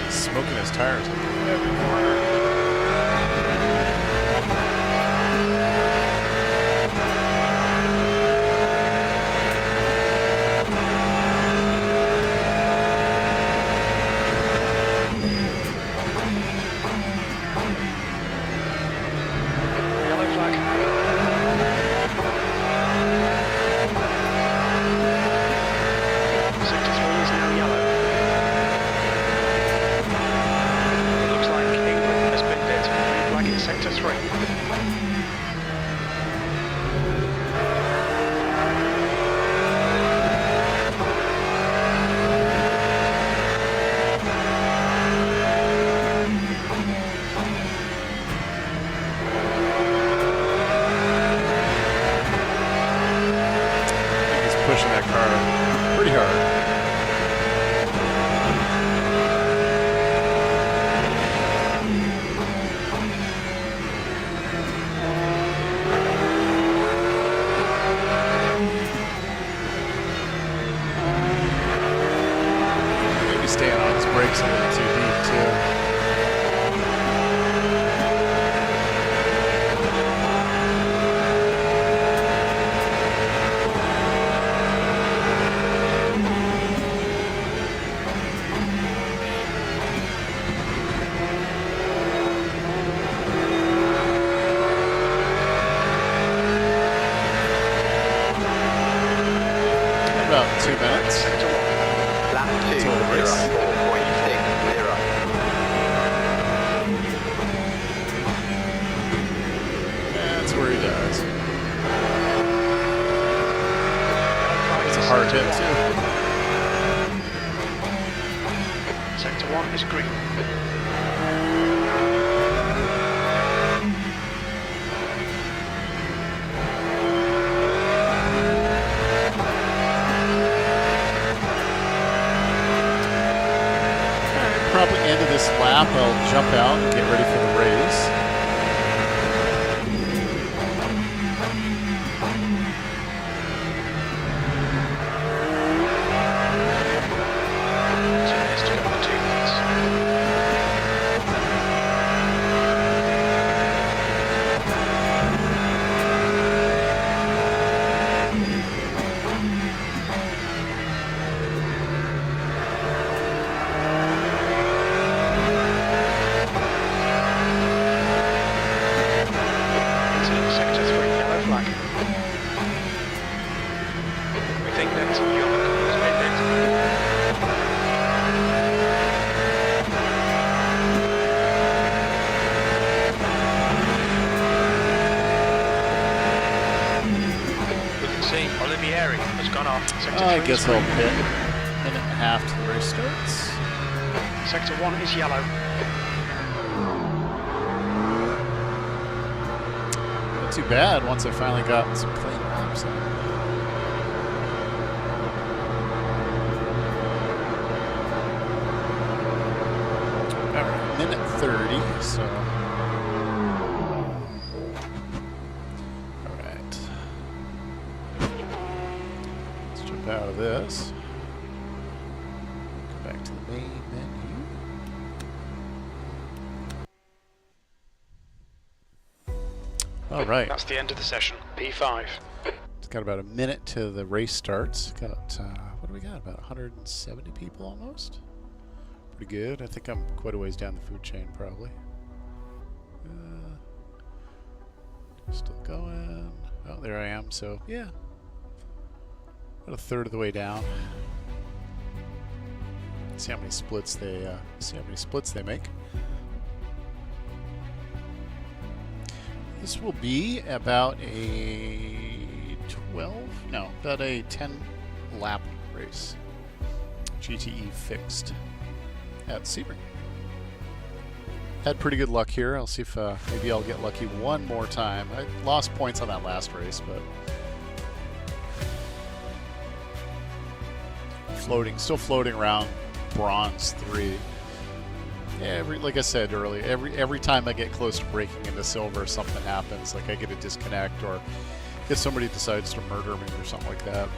Smoking his tires every corner. Yellow flag. Sector 3 is now yellow. It looks like England has been bit. Green flag in Sector 3. He's pushing that car pretty hard. Maybe staying on his brakes a little too deep too. About 2 minutes. Sector 1. Lap 2, Until the race. 0.60. That's where he does. It's a hard hit too. Sector 1 is green. Probably end of this lap, I'll jump out and get ready for the race. To go for 2 minutes. Into Sector 3, yellow flag. We think that York has been hit. We can see Olivieri has gone off. Sector I 3 guess is I'll green. pit. Minute and a half till the race starts. Sector 1 is yellow. Not too bad once I finally got some clean laps on. Alright, minute 30, so. Alright. Let's jump out of this. Go back to the main menu. Alright. That's the end of the session. P5. It's got about a minute to the race starts. Got, what do we got? About 170 people almost? Pretty good. I think I'm quite a ways down the food chain, probably. Still going. Oh, there I am. So, yeah. About a third of the way down. See how many splits they make. This will be about a 10 lap race. GTE fixed at Sebring. Had pretty good luck here. I'll see if maybe I'll get lucky one more time. I lost points on that last race, but still floating around bronze 3. Yeah, like I said earlier, every time I get close to breaking into silver, something happens. Like I get a disconnect, or if somebody decides to murder me or something like that,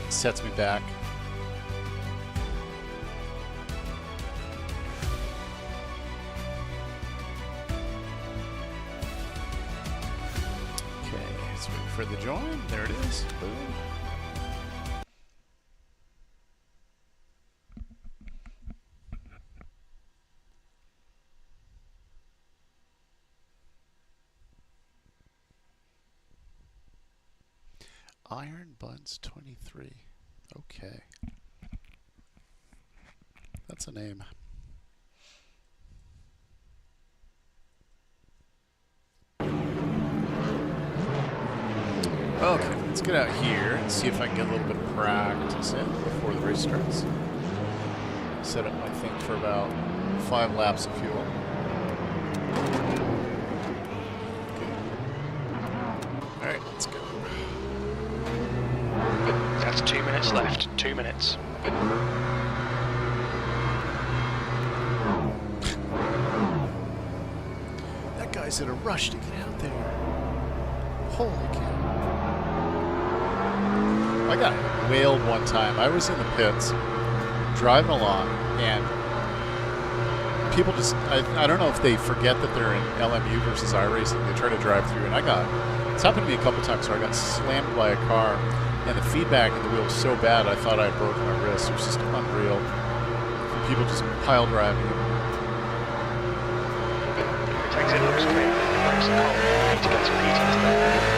it sets me back. For the join, there it is. Boom. Iron Buns 23. Okay. That's a name. Okay, let's get out here and see if I can get a little bit of practice in before the race starts. Set up my thing for about 5 laps of fuel. Okay. Alright, let's go. That's 2 minutes left. 2 minutes. That guy's in a rush to get out there. Holy cow. I got whaled one time. I was in the pits driving along, and people just, I don't know if they forget that they're in LMU versus iRacing. They try to drive through, and it's happened to me a couple times where I got slammed by a car, and the feedback in the wheel was so bad I thought I had broken my wrist. It was just unreal. People just pile driving. It takes it, looks clear. Brakes are cold. You need to get some heat into that.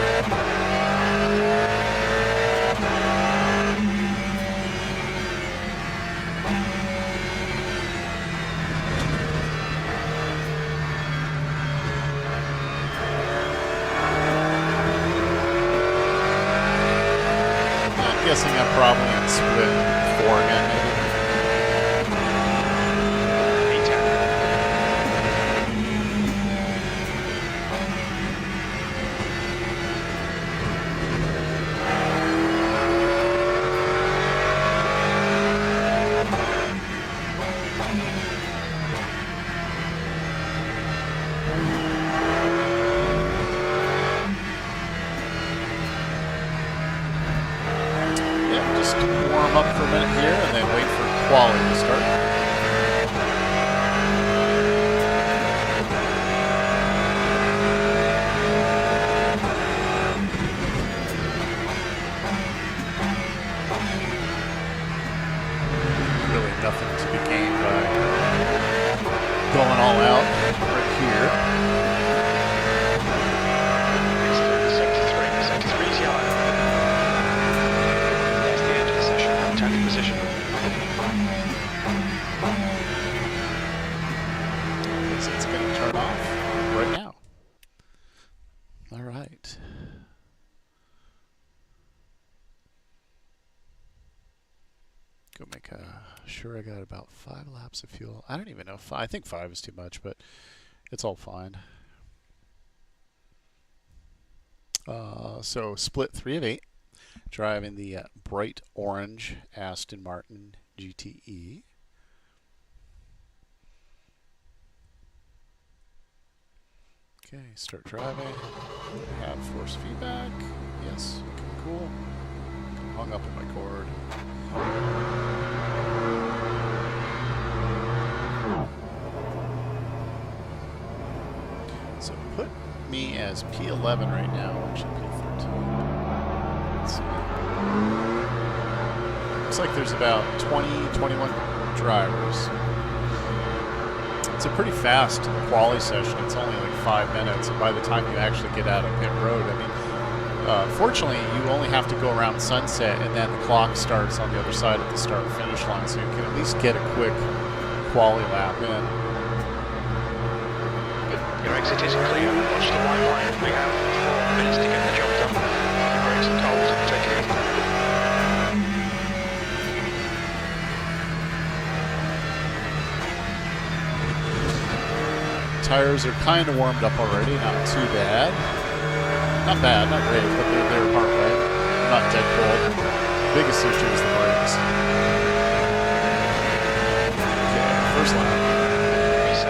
I'm guessing I'm probably in split 4 again, maybe. Warm up for a minute here and then wait for quality to start. Really nothing to be gained by going all out right here. Sector 3 is yellow. Position. It's going to turn off right now. All right. Go make sure I got about 5 laps of fuel. I don't even know. I think 5 is too much, but it's all fine. So split 3 of 8. Driving the bright orange Aston Martin GTE. Okay, start driving. Have force feedback. Yes, okay, cool. Hung up in my cord. So put me as P11 right now, actually P13. Let's see. Looks like there's about 20, 21 drivers. It's a pretty fast quali session. It's only like 5 minutes, and by the time you actually get out of pit road, I mean, fortunately, you only have to go around sunset, and then the clock starts on the other side of the start-finish line, so you can at least get a quick quali lap in. Your exit is clear. Watch the white line. We have 4 minutes to get the job done. Your brakes are cold. Take it easy. tires are kind of warmed up already, not too bad. Not bad, not great, but they're partway. Not dead cold. Biggest issue is the brakes. Okay, first lap. 17.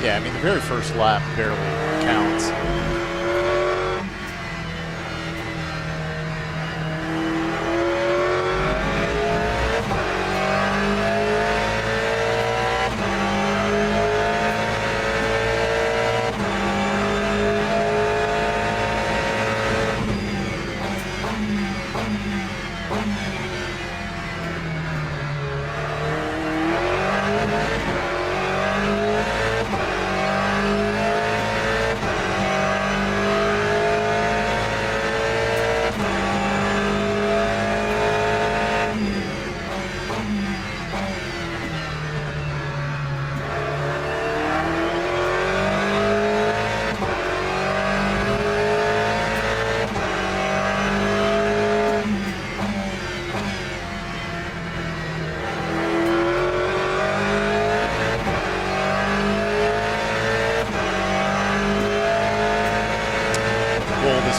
Yeah, I mean, the very first lap barely counts.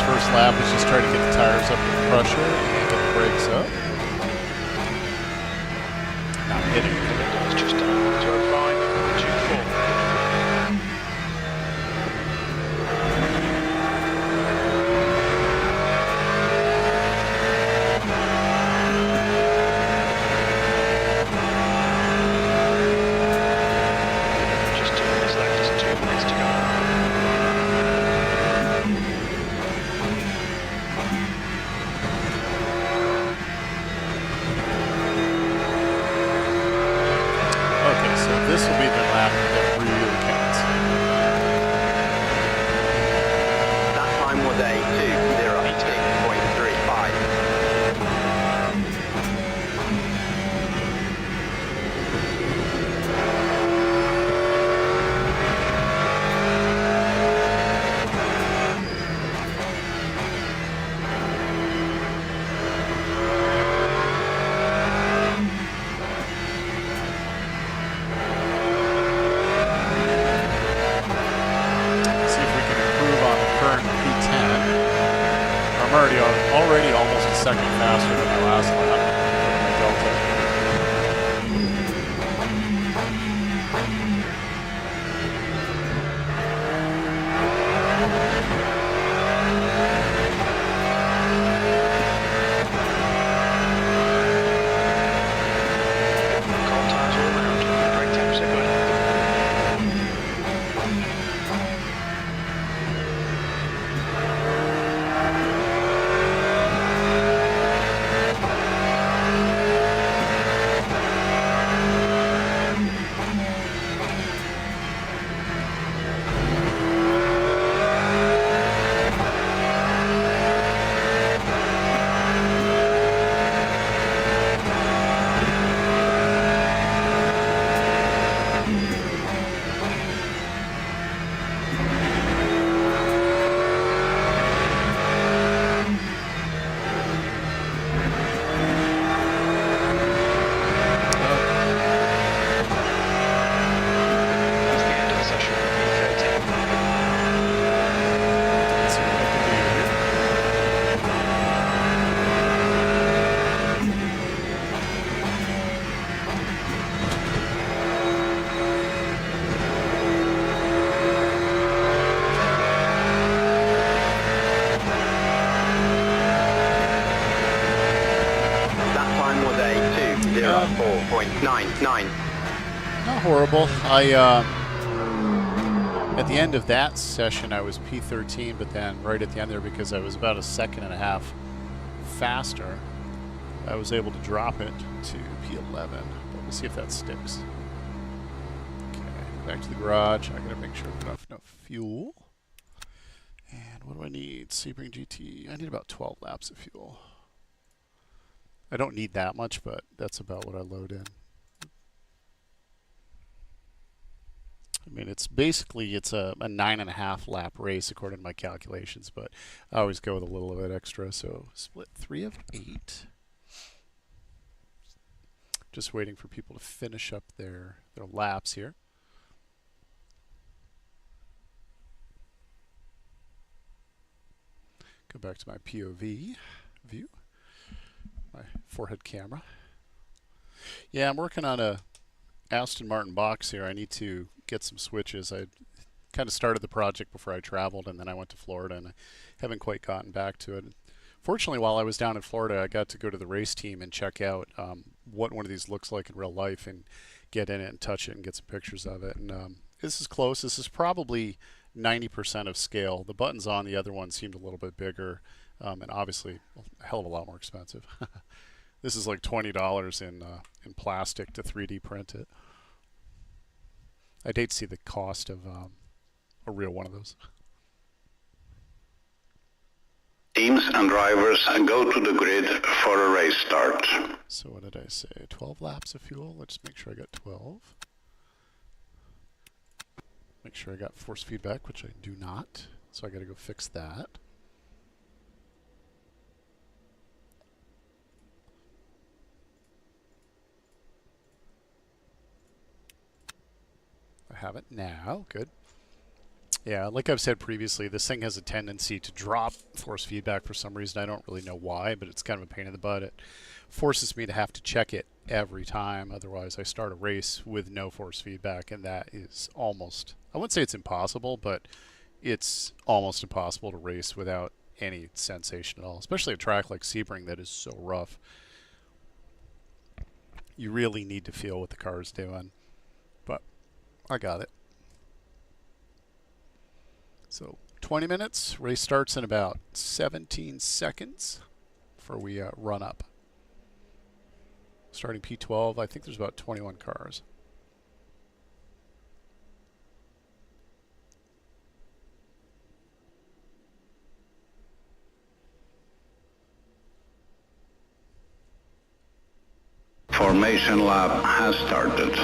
First lap was just trying to get the tires up to pressure and get the brakes up. Not hitting it. It's just 205, 24. Just 2 minutes left, just 2 minutes to go. This will be the lap that really counts. That time was a 2:06.35. Already almost a second faster than my last lap. My Delta. Cold tires all around. Brake temps are good. Not horrible. At the end of that session, I was P13, but then right at the end there, because I was about a second and a half faster, I was able to drop it to P11. But we'll see if that sticks. Okay, back to the garage. I gotta make sure I've got enough fuel. And what do I need? Sebring GT. I need about 12 laps of fuel. I don't need that much, but that's about what I load in. I mean, it's basically it's a 9.5 lap race according to my calculations, but I always go with a little bit extra. So split 3 of 8. Just waiting for people to finish up their laps here. Go back to my POV view, my forehead camera. Yeah, I'm working on a Aston Martin box here. I need to get some switches. I kind of started the project before I traveled, and then I went to Florida, and I haven't quite gotten back to it. Fortunately, while I was down in Florida, I got to go to the race team and check out what one of these looks like in real life and get in it and touch it and get some pictures of it. And this is close. This is probably 90% of scale. The buttons on the other one seemed a little bit bigger, and obviously a hell of a lot more expensive. This is like $20 in plastic to 3D print it. I'd hate to see the cost of a real one of those. Teams and drivers go to the grid for a race start. So what did I say? 12 laps of fuel. Let's make sure I got 12. Make sure I got force feedback, which I do not. So I got to go fix that. I have it now. Good. Yeah, like I've said previously, this thing has a tendency to drop force feedback for some reason. I don't really know why, but it's kind of a pain in the butt. It forces me to have to check it every time. Otherwise, I start a race with no force feedback, and that is almost, I wouldn't say it's impossible, but it's almost impossible to race without any sensation at all, especially a track like Sebring that is so rough. You really need to feel what the car is doing, but I got it. So 20 minutes, race starts in about 17 seconds before we run up. Starting P12, I think there's about 21 cars. Formation lap has started.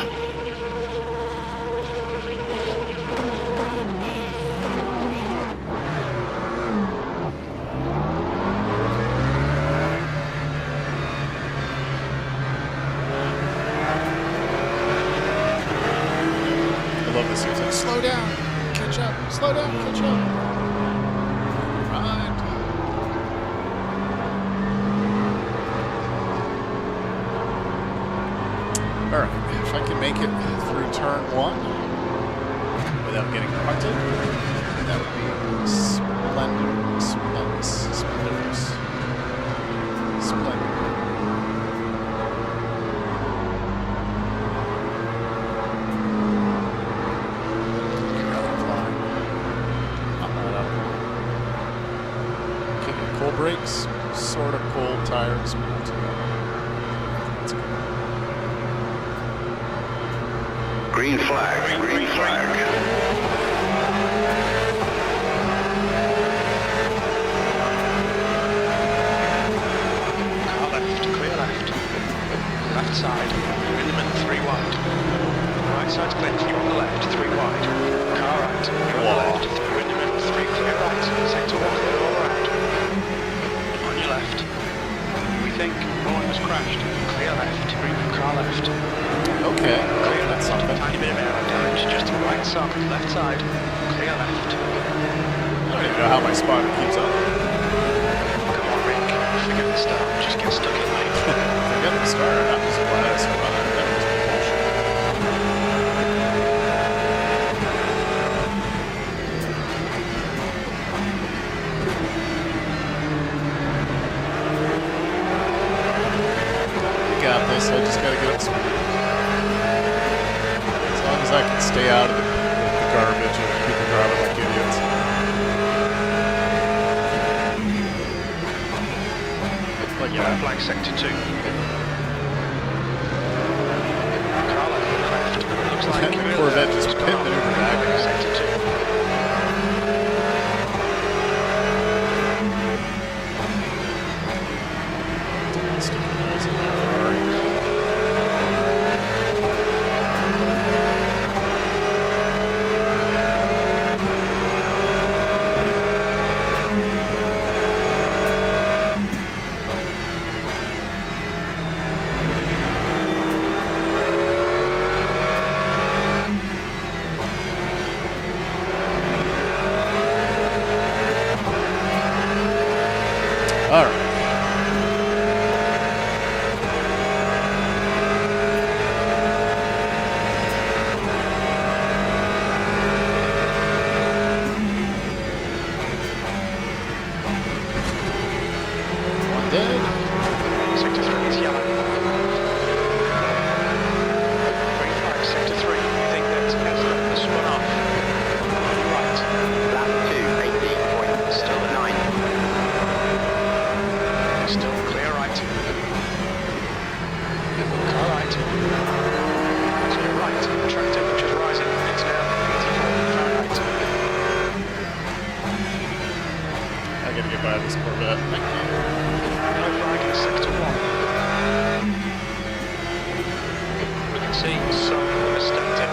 Slow down, catch up, slow down, catch up. Right. Alright, if I can make it through turn 1 without getting punted, that would be splendid. Splendid. Brakes, sort of cold tires. Green flag, green flag. Car left, clear left. Left side, you're in the middle, 3 wide. Right side's clear, you're on the left, 3 wide. Car right, you're on the left, you're in the middle, 3 clear right. Sector 1 clear all around. On your left. We think no one has crashed. Clear left, green car left. Okay, Clear that's left, something. tiny bit of air damage, just to the right side, left side. Clear left. I don't even know how my spotter keeps up. Come on, Rick, forget the start, just get stuck in, mate. Forget the start, that was a blast. That was bullshit. Got this. I just gotta get up speed. As long as I can stay out of the garbage and people driving like idiots. But yeah, flag sector 2. Car left. Looks like Corvette just pit maneuver back. Sector 2. All right. One dead. Sector 3 is yellow. Green flag, sector 3. We think that Tesla has spun off. Right. Lap 2, 18.9. Still at 9. Still clear right. Car right. Clear right. Track temperature's rising. It's now 84 Fahrenheit. I gotta get by this Corvette. Thank you. Yellow flag in sector 1. We can see some has stepped in.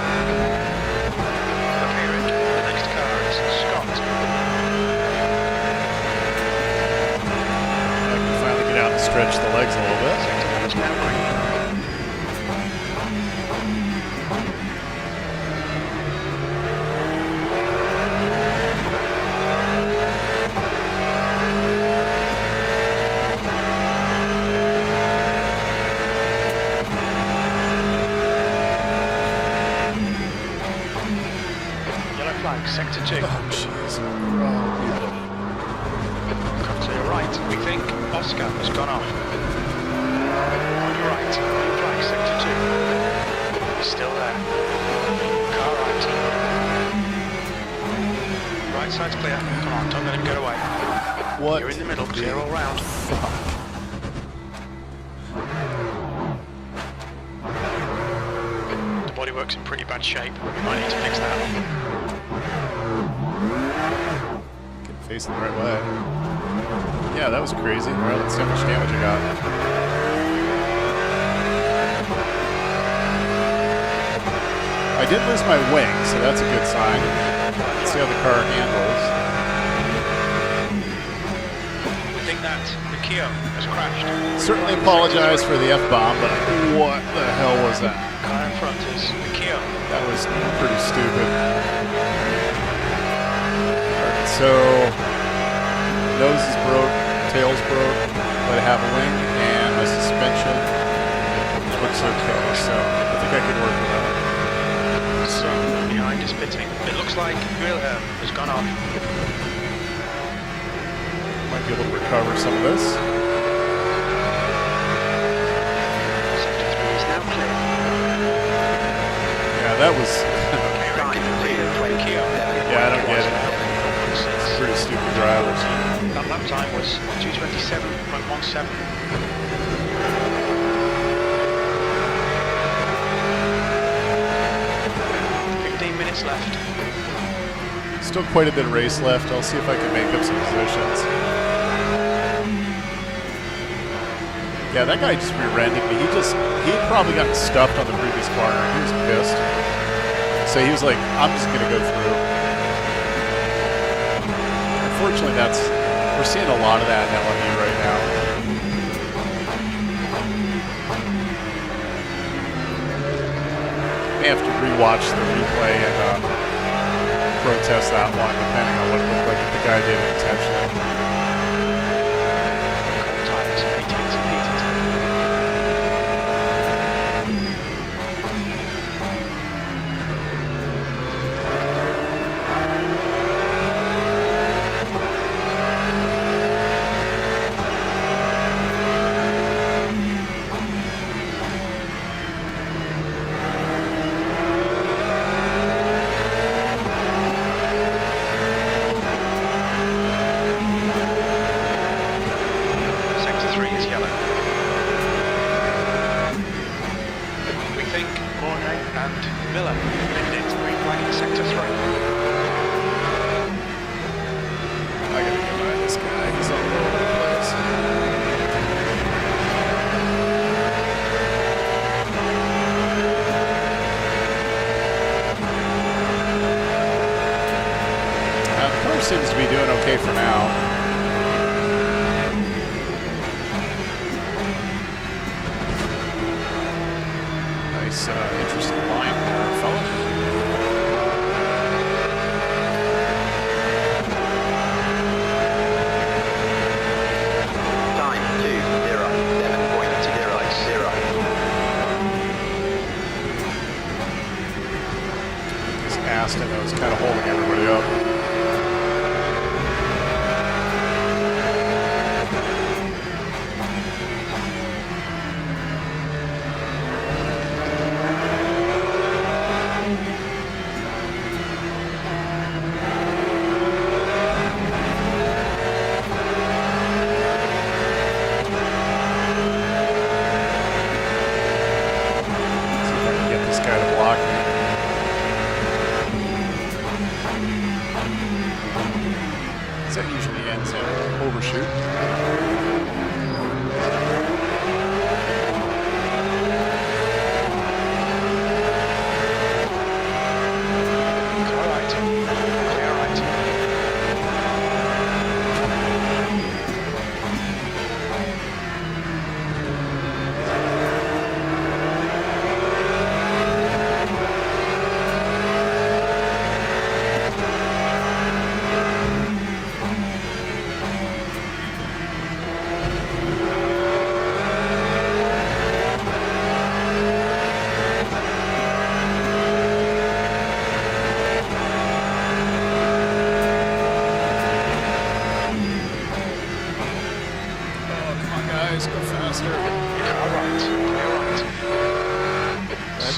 Okay, Rick, the next car is Scott. I can finally get out and stretch the legs a little bit. Sector 1 is now green. Yellow flag, sector 2. Oh, jeez. Come to your right. We think Oscar has gone off. On your right, green flag, sector 2. He's still there. Car right. Right side's clear. Come on, don't let him get away. What? You're in the middle, clear all round. The bodywork's in pretty bad shape. We might need to fix that. Get facing the right way. Yeah, that was crazy. All right, let's see how much damage I got. I did lose my wing, so that's a good sign. Let's see how the car handles. We think that the Kia has crashed. Certainly apologize for the F-bomb, but what the hell was that? Car in front is the Kia. That was pretty stupid. Alright, so nose is broke, tail's broke, but I have a wing, and my suspension looks okay, so I think I can work with that. So behind is pitting. It looks like Wilhelm has gone off. Might be able to recover some of this. Sector 3 is now clear. Yeah, that was Okay, Rick, the Kia. yeah, I don't get it. It's pretty stupid drivers. That lap time was 2:27.17. 15 minutes left. Still quite a bit of race left. I'll see if I can make up some positions. Yeah, that guy just rear-ended me. He'd probably gotten stuffed on the previous corner. He was pissed. So he was like, I'm just gonna go through. Unfortunately, we're seeing a lot of that in LMU right now. May have to rewatch the replay and protest that one, depending on what it looked like if the guy did it intentionally. Cold tires, 88 and heated. Seems to be doing okay for now. Nice, interesting line there, fella. usually ends in overshoot.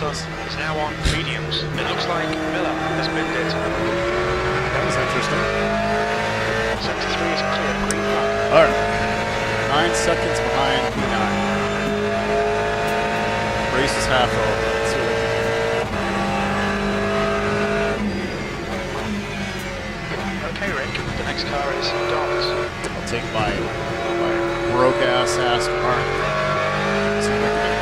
Is now on mediums. It looks like Miller has binned it. That was interesting. Sector 3 is clear, green flag. Alright. 9 seconds behind P9. Race is half over. Let's see what we can do. Okay, Rick. The next car is Dom's. I'll take my broke-ass Aston Martin. See what we can do.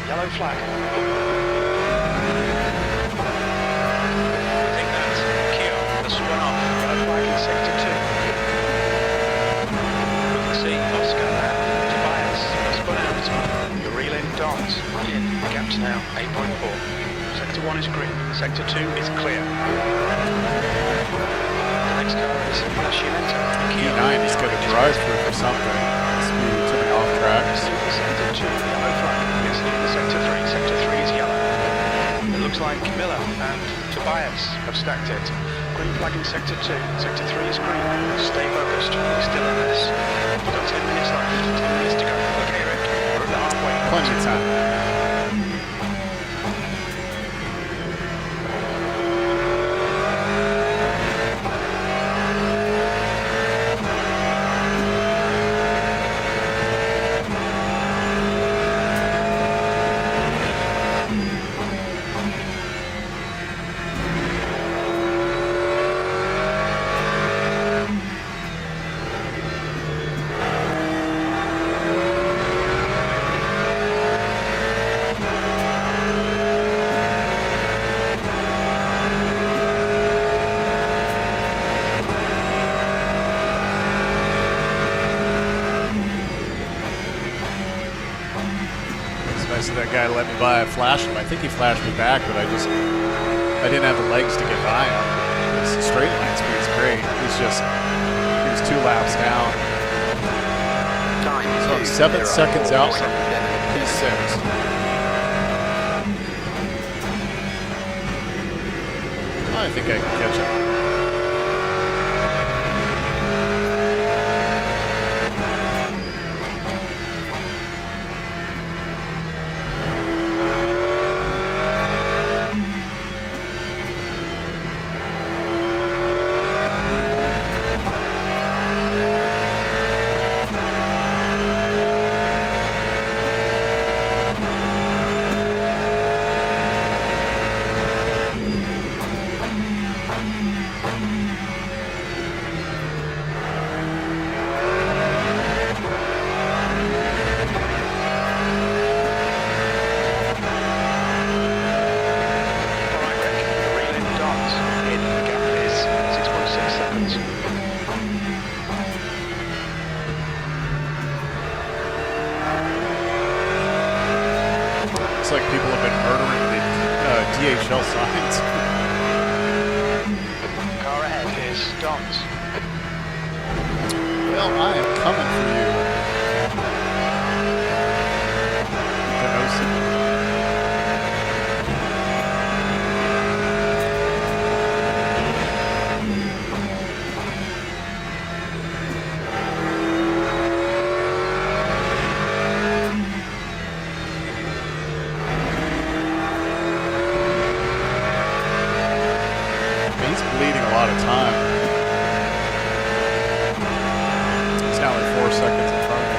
Yellow flag. I think that's Kia has spun off. Yellow flag in sector 2. We can see Oscar and Tobias have spun out. The reel in Dons. In. The gap's now 8.4. Sector 1 is green. Sector 2 is clear. The next car is Nascimento. P9 is going to drive through for something. Must be turning off tracks. Sector 2, yellow flag. It's in the sector 3. Sector 3 is yellow. It looks like Miller and Tobias have stacked it. Green flag in sector 2. Sector 3 is green. Stay focused. We're still in this. We've got 10 minutes left. 10 minutes to go. Okay, Rick. We're at the halfway. Plenty of time. That guy let me by. I flashed him. I think he flashed me back, but I didn't have the legs to get by him. His straight line speed's great. He was 2 laps down. So I'm 7 seconds out from P6. I think I can catch him. Like people have been murdering the DHL signs. Car ahead is Dom's. Well, I am coming for you. 4 seconds in front of me.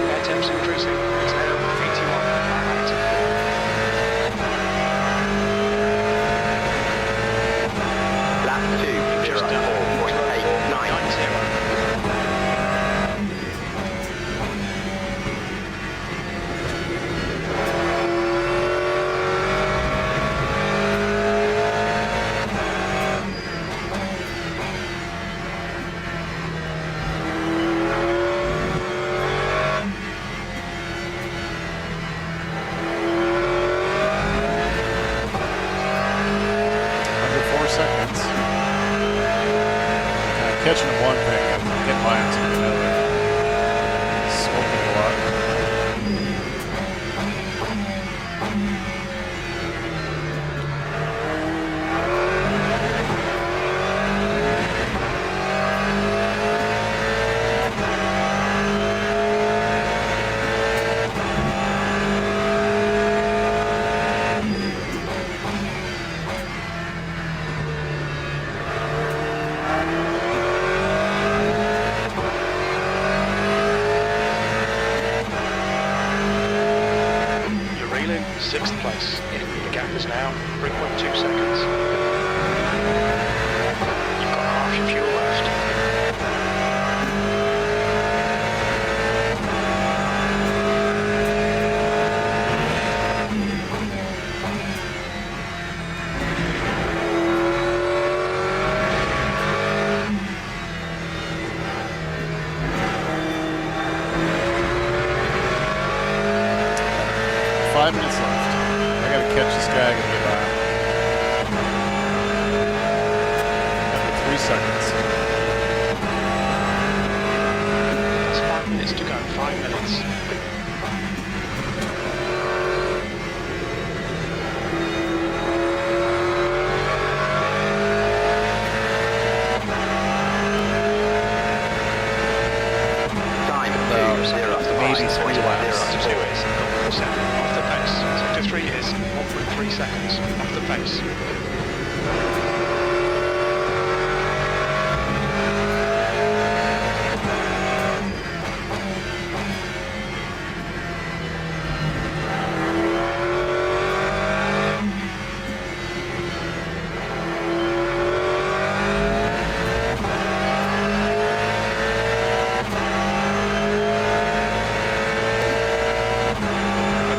Air temps increasing. It's now 81. Lap 2, Just 0, done 4.89. 90. Under 4 seconds. Catching him one thing and getting by him to another. Smoking a lot. You're reeling 6th place. The gap is now 3.2 seconds. You've got half your fuel left. Five minutes left. I gotta catch this guy. I gotta get by him. Under 3 seconds. It's 5 minutes to go. 5 minutes. Time No, 2, 0, maybe 3 laps. 2 is 0.7 off the pace. Sector 3 is 1.3 seconds off the pace.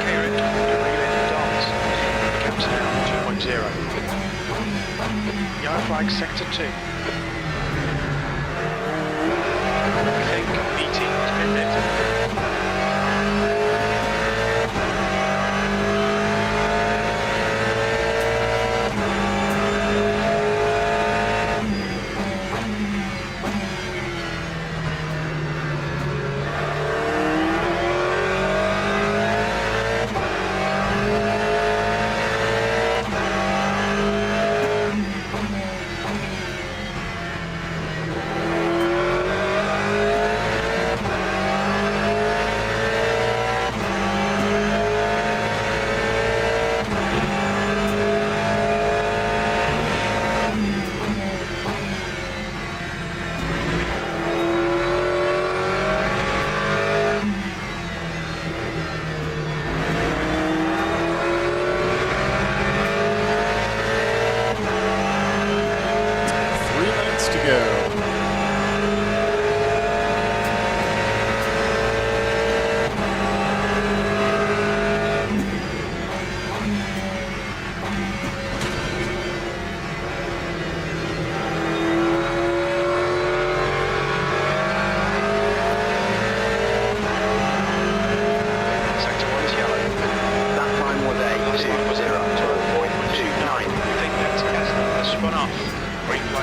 Okay, Rick, you're reeling dons. The gap's now 2.0. Yellow flag, sector 2. We think ET has been hit.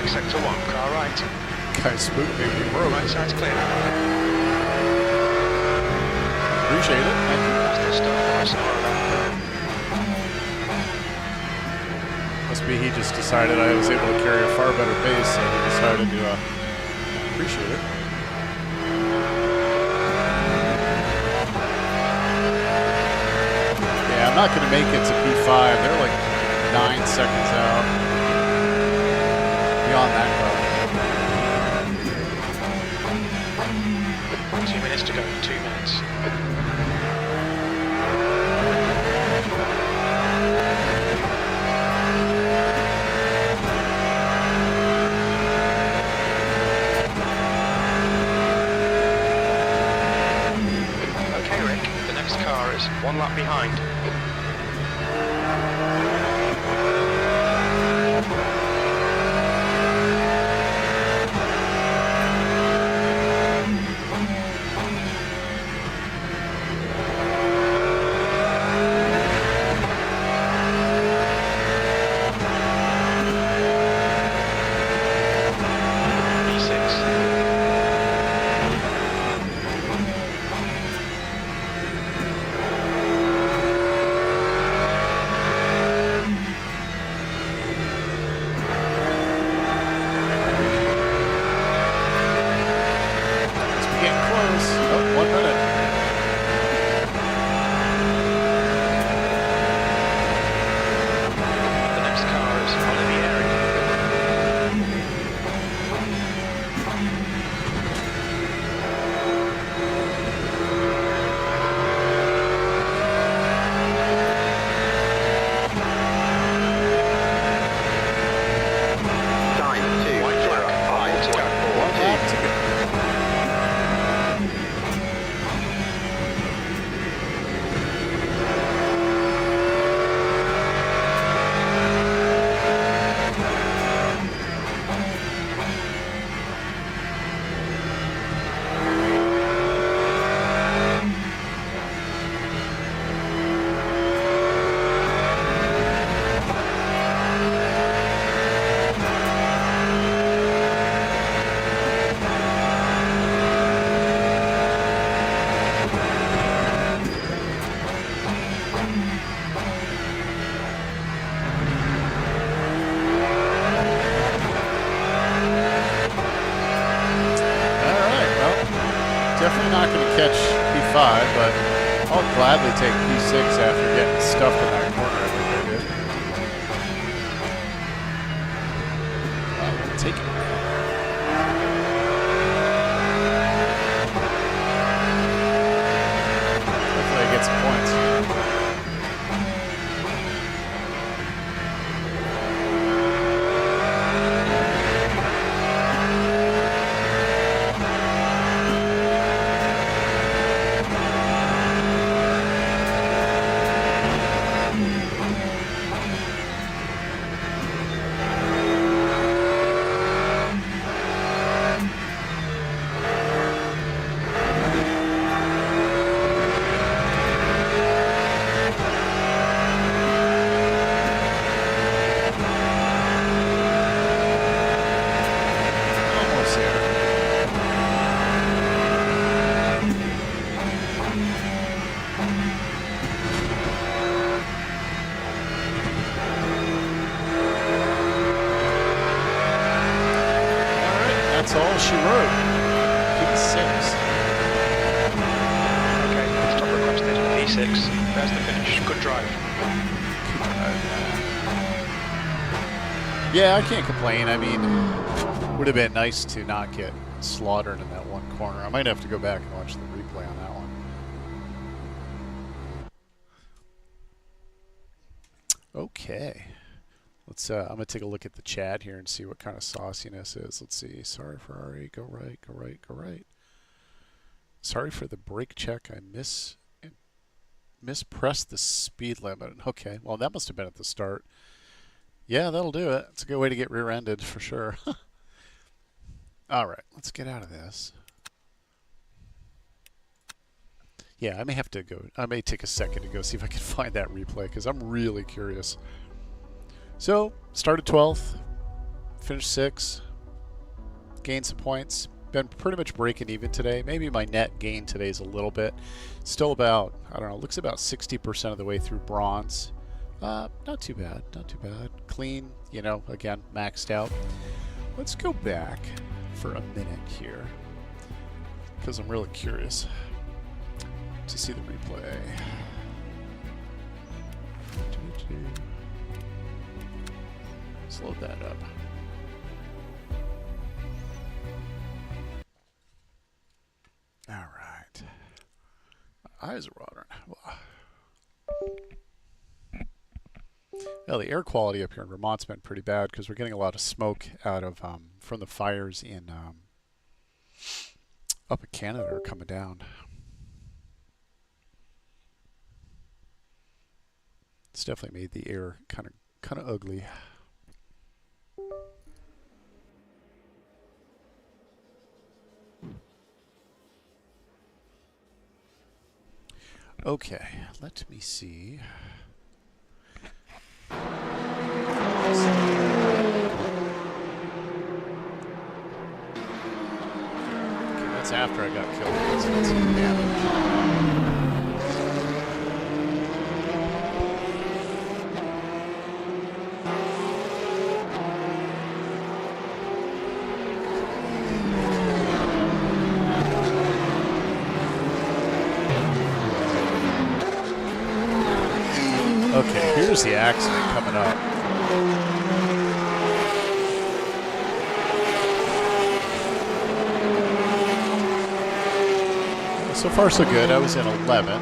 sector 1, car right. Guy spooked me when he broke. Right side's clear. Appreciate it. Thank you. That's the stuff I saw of that. Must be he just decided I was able to carry a far better pace, so he decided to appreciate it. not going to make it to P5. They're like 9 seconds out. Beyond that car. 2 minutes to go, 2 minutes. Okay, Rick, the next car is 1 lap behind. Definitely not going to catch P5, but I'll gladly take P6 after getting stuffed in that corner. I think I did. We'll take it. Hopefully I get some points. That's all she wrote. P6. Okay, stop requested. P6. There's the finish. Good drive. Yeah, I can't complain. I mean, would have been nice to not get slaughtered in that one corner. I might have to go back and watch the replay on that one. Okay. Let's. I'm gonna take a look at the chat here and see what kind of sauciness is. Let's see. Sorry, Ferrari. Go right. Go right. Go right. Sorry for the brake check. I mispressed the speed limit. Okay. Well, that must have been at the start. Yeah, that'll do it. It's a good way to get rear-ended for sure. All right. Let's get out of this. Yeah, I may have to go. I may take a second to go see if I can find that replay because I'm really curious. So, started 12th, finished 6th, gained some points. Been pretty much breaking even today. Maybe my net gain today is a little bit. Still about, I don't know, looks about 60% of the way through bronze. Not too bad, not too bad. Clean, you know, again, maxed out. Let's go back for a minute here because I'm really curious to see the replay. Let's load that up. All right. My eyes are watering. Well, the air quality up here in Vermont's been pretty bad because we're getting a lot of smoke out of from the fires in up in Canada are coming down. It's definitely made the air kind of ugly. Okay, let me see. Okay, that's after I got killed. That's some damage. Okay, here's the accident coming up. So far so good. I was in 11th.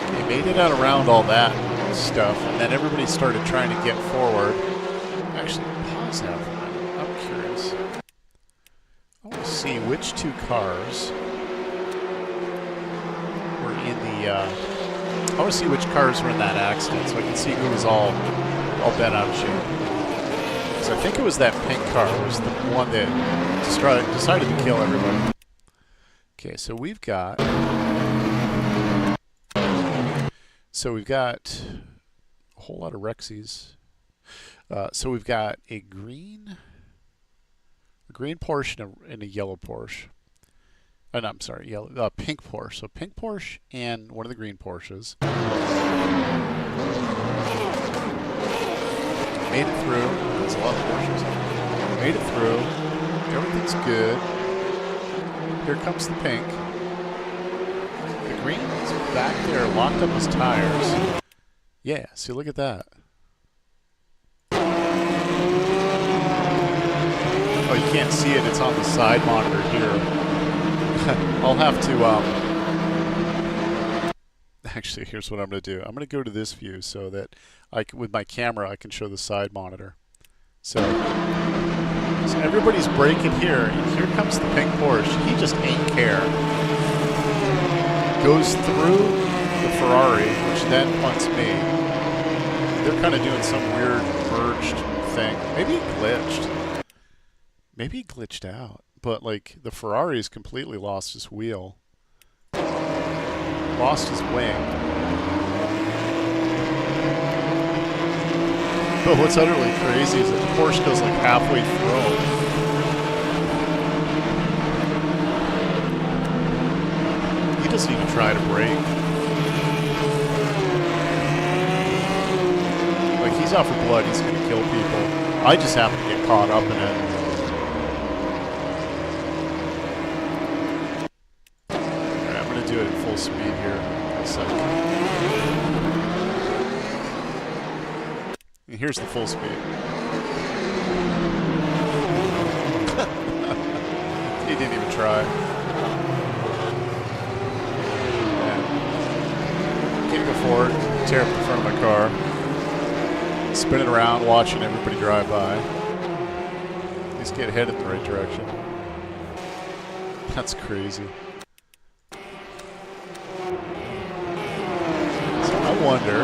Okay, made it out around all that stuff, and then everybody started trying to get forward. Actually, pause that for a minute. I'm curious. I want to see which two cars were in the. I want to see which cars were in that accident, so I can see who was all bent out of shape. So I think it was that pink car was the one that decided to kill everybody. Okay, so we've got. So we've got a whole lot of Rexies. So we've got a green Porsche and a yellow Porsche. No, I'm sorry, yellow, pink Porsche. So pink Porsche and one of the green Porsches. Made it through. That's a lot of Porsches. Made it through. Everything's good. Here comes the pink. The green is back there, locked up his tires. Yeah, see, look at that. Oh, you can't see it. It's on the side monitor here. I'll have to, actually, here's what I'm going to do. I'm going to go to this view so that with my camera, I can show the side monitor. So everybody's braking here, and here comes the pink Porsche. He just ain't care. Goes through the Ferrari, which then punts me. They're kind of doing some weird merged thing. Maybe he glitched. Maybe he glitched out. But, like, the Ferrari's completely lost his wheel. Lost his wing. But what's utterly crazy is that the Porsche goes, like, halfway through. He doesn't even try to brake. Like, he's out for blood. He's going to kill people. I just happen to get caught up in it. Do it at full speed here in a second. And here's the full speed. He didn't even try. Can't go forward, tear up the front of my car, spinning around, watching everybody drive by. At least get headed in the right direction. That's crazy. Wonder.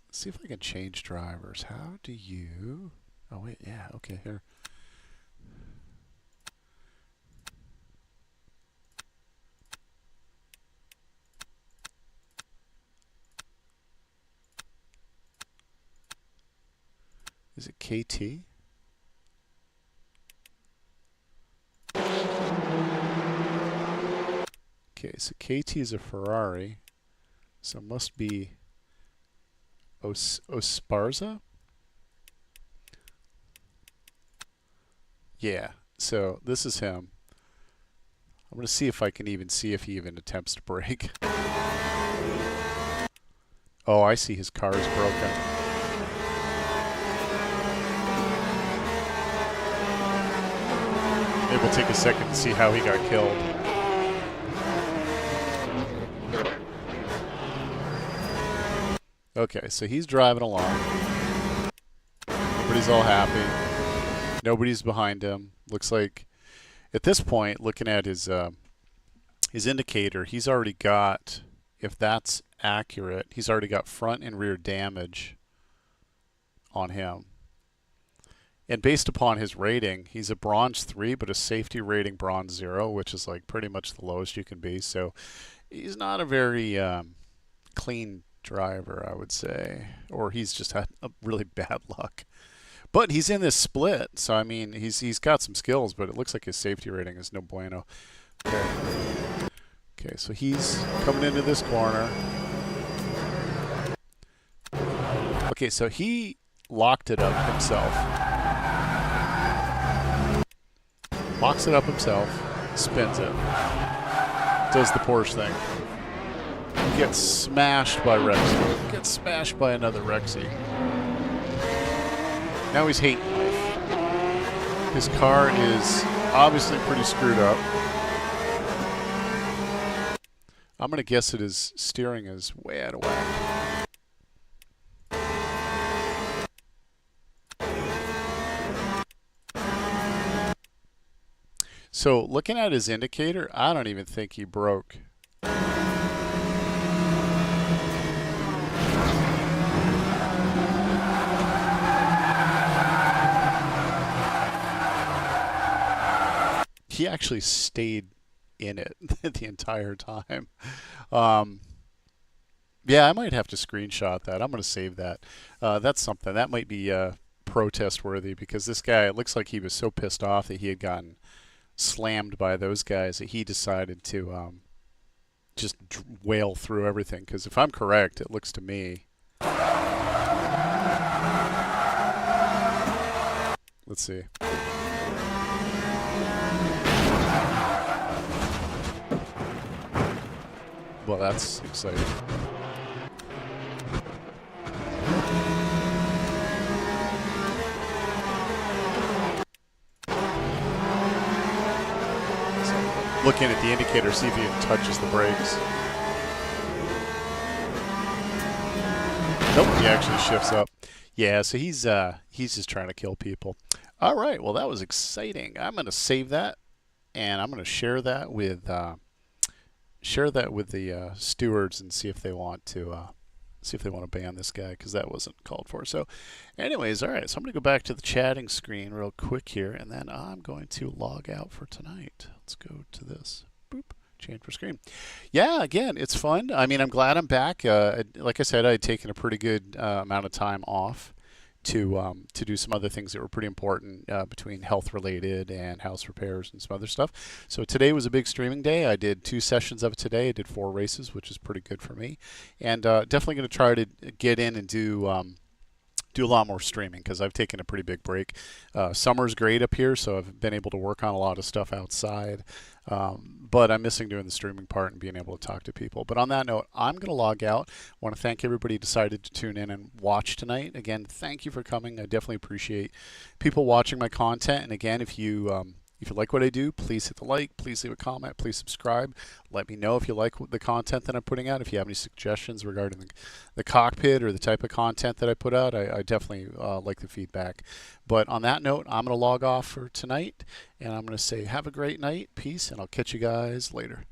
Let's see if I can change drivers. How do you? Oh wait, yeah, okay, here. Is it KT? Okay, so KT is a Ferrari, so it must be Osparza? Yeah, so this is him. I'm going to see if I can even see if he even attempts to brake. Oh, I see his car is broken. Maybe we'll take a second to see how he got killed. Okay, so he's driving along. Everybody's all happy. Nobody's behind him. Looks like, at this point, looking at his indicator, he's already got, if that's accurate, he's already got front and rear damage on him. And based upon his rating, he's a bronze 3, but a safety rating bronze 0, which is like pretty much the lowest you can be. So he's not a very clean driver, I would say, or he's just had a really bad luck. But he's in this split, so I mean, he's got some skills, but it looks like his safety rating is no bueno. Okay, so he's coming into this corner. Okay, so he locked it up himself. Locks it up himself, spins it, does the Porsche thing. Gets smashed by Rexy. Gets smashed by another Rexy. Now he's hating life. His car is obviously pretty screwed up. I'm going to guess that his steering is way out of whack. So looking at his indicator, I don't even think he broke. He actually stayed in it the entire time. Yeah, I might have to screenshot that. I'm going to save that. That's something. That might be protest worthy, because this guy, it looks like he was so pissed off that he had gotten slammed by those guys that he decided to just wail through everything. Because if I'm correct, it looks to me... Let's see. Well, that's exciting. Looking at the indicator, see if he even touches the brakes. Nope, he actually shifts up. Yeah, so he's just trying to kill people. All right, well, that was exciting. I'm going to save that, and I'm going to share that with the stewards and see if they want to ban this guy, because that wasn't called for. So, anyways, all right. So I'm going to go back to the chatting screen real quick here, and then I'm going to log out for tonight. Let's go to this. Boop. Change for screen. Yeah, again, it's fun. I mean, I'm glad I'm back. Like I said, I had taken a pretty good amount of time off to do some other things that were pretty important between health related and house repairs and some other stuff. So today was a big streaming day. I did 2 sessions of it today. I did 4 races, which is pretty good for me. And definitely going to try to get in and do a lot more streaming, because I've taken a pretty big break. Summer's great up here, so I've been able to work on a lot of stuff outside. But I'm missing doing the streaming part and being able to talk to people. But on that note, I'm going to log out. I want to thank everybody who decided to tune in and watch tonight. Again, thank you for coming. I definitely appreciate people watching my content. And again, if you like what I do, please hit the like, please leave a comment, please subscribe. Let me know if you like the content that I'm putting out. If you have any suggestions regarding the cockpit or the type of content that I put out, I definitely like the feedback. But on that note, I'm going to log off for tonight, and I'm going to say have a great night, peace, and I'll catch you guys later.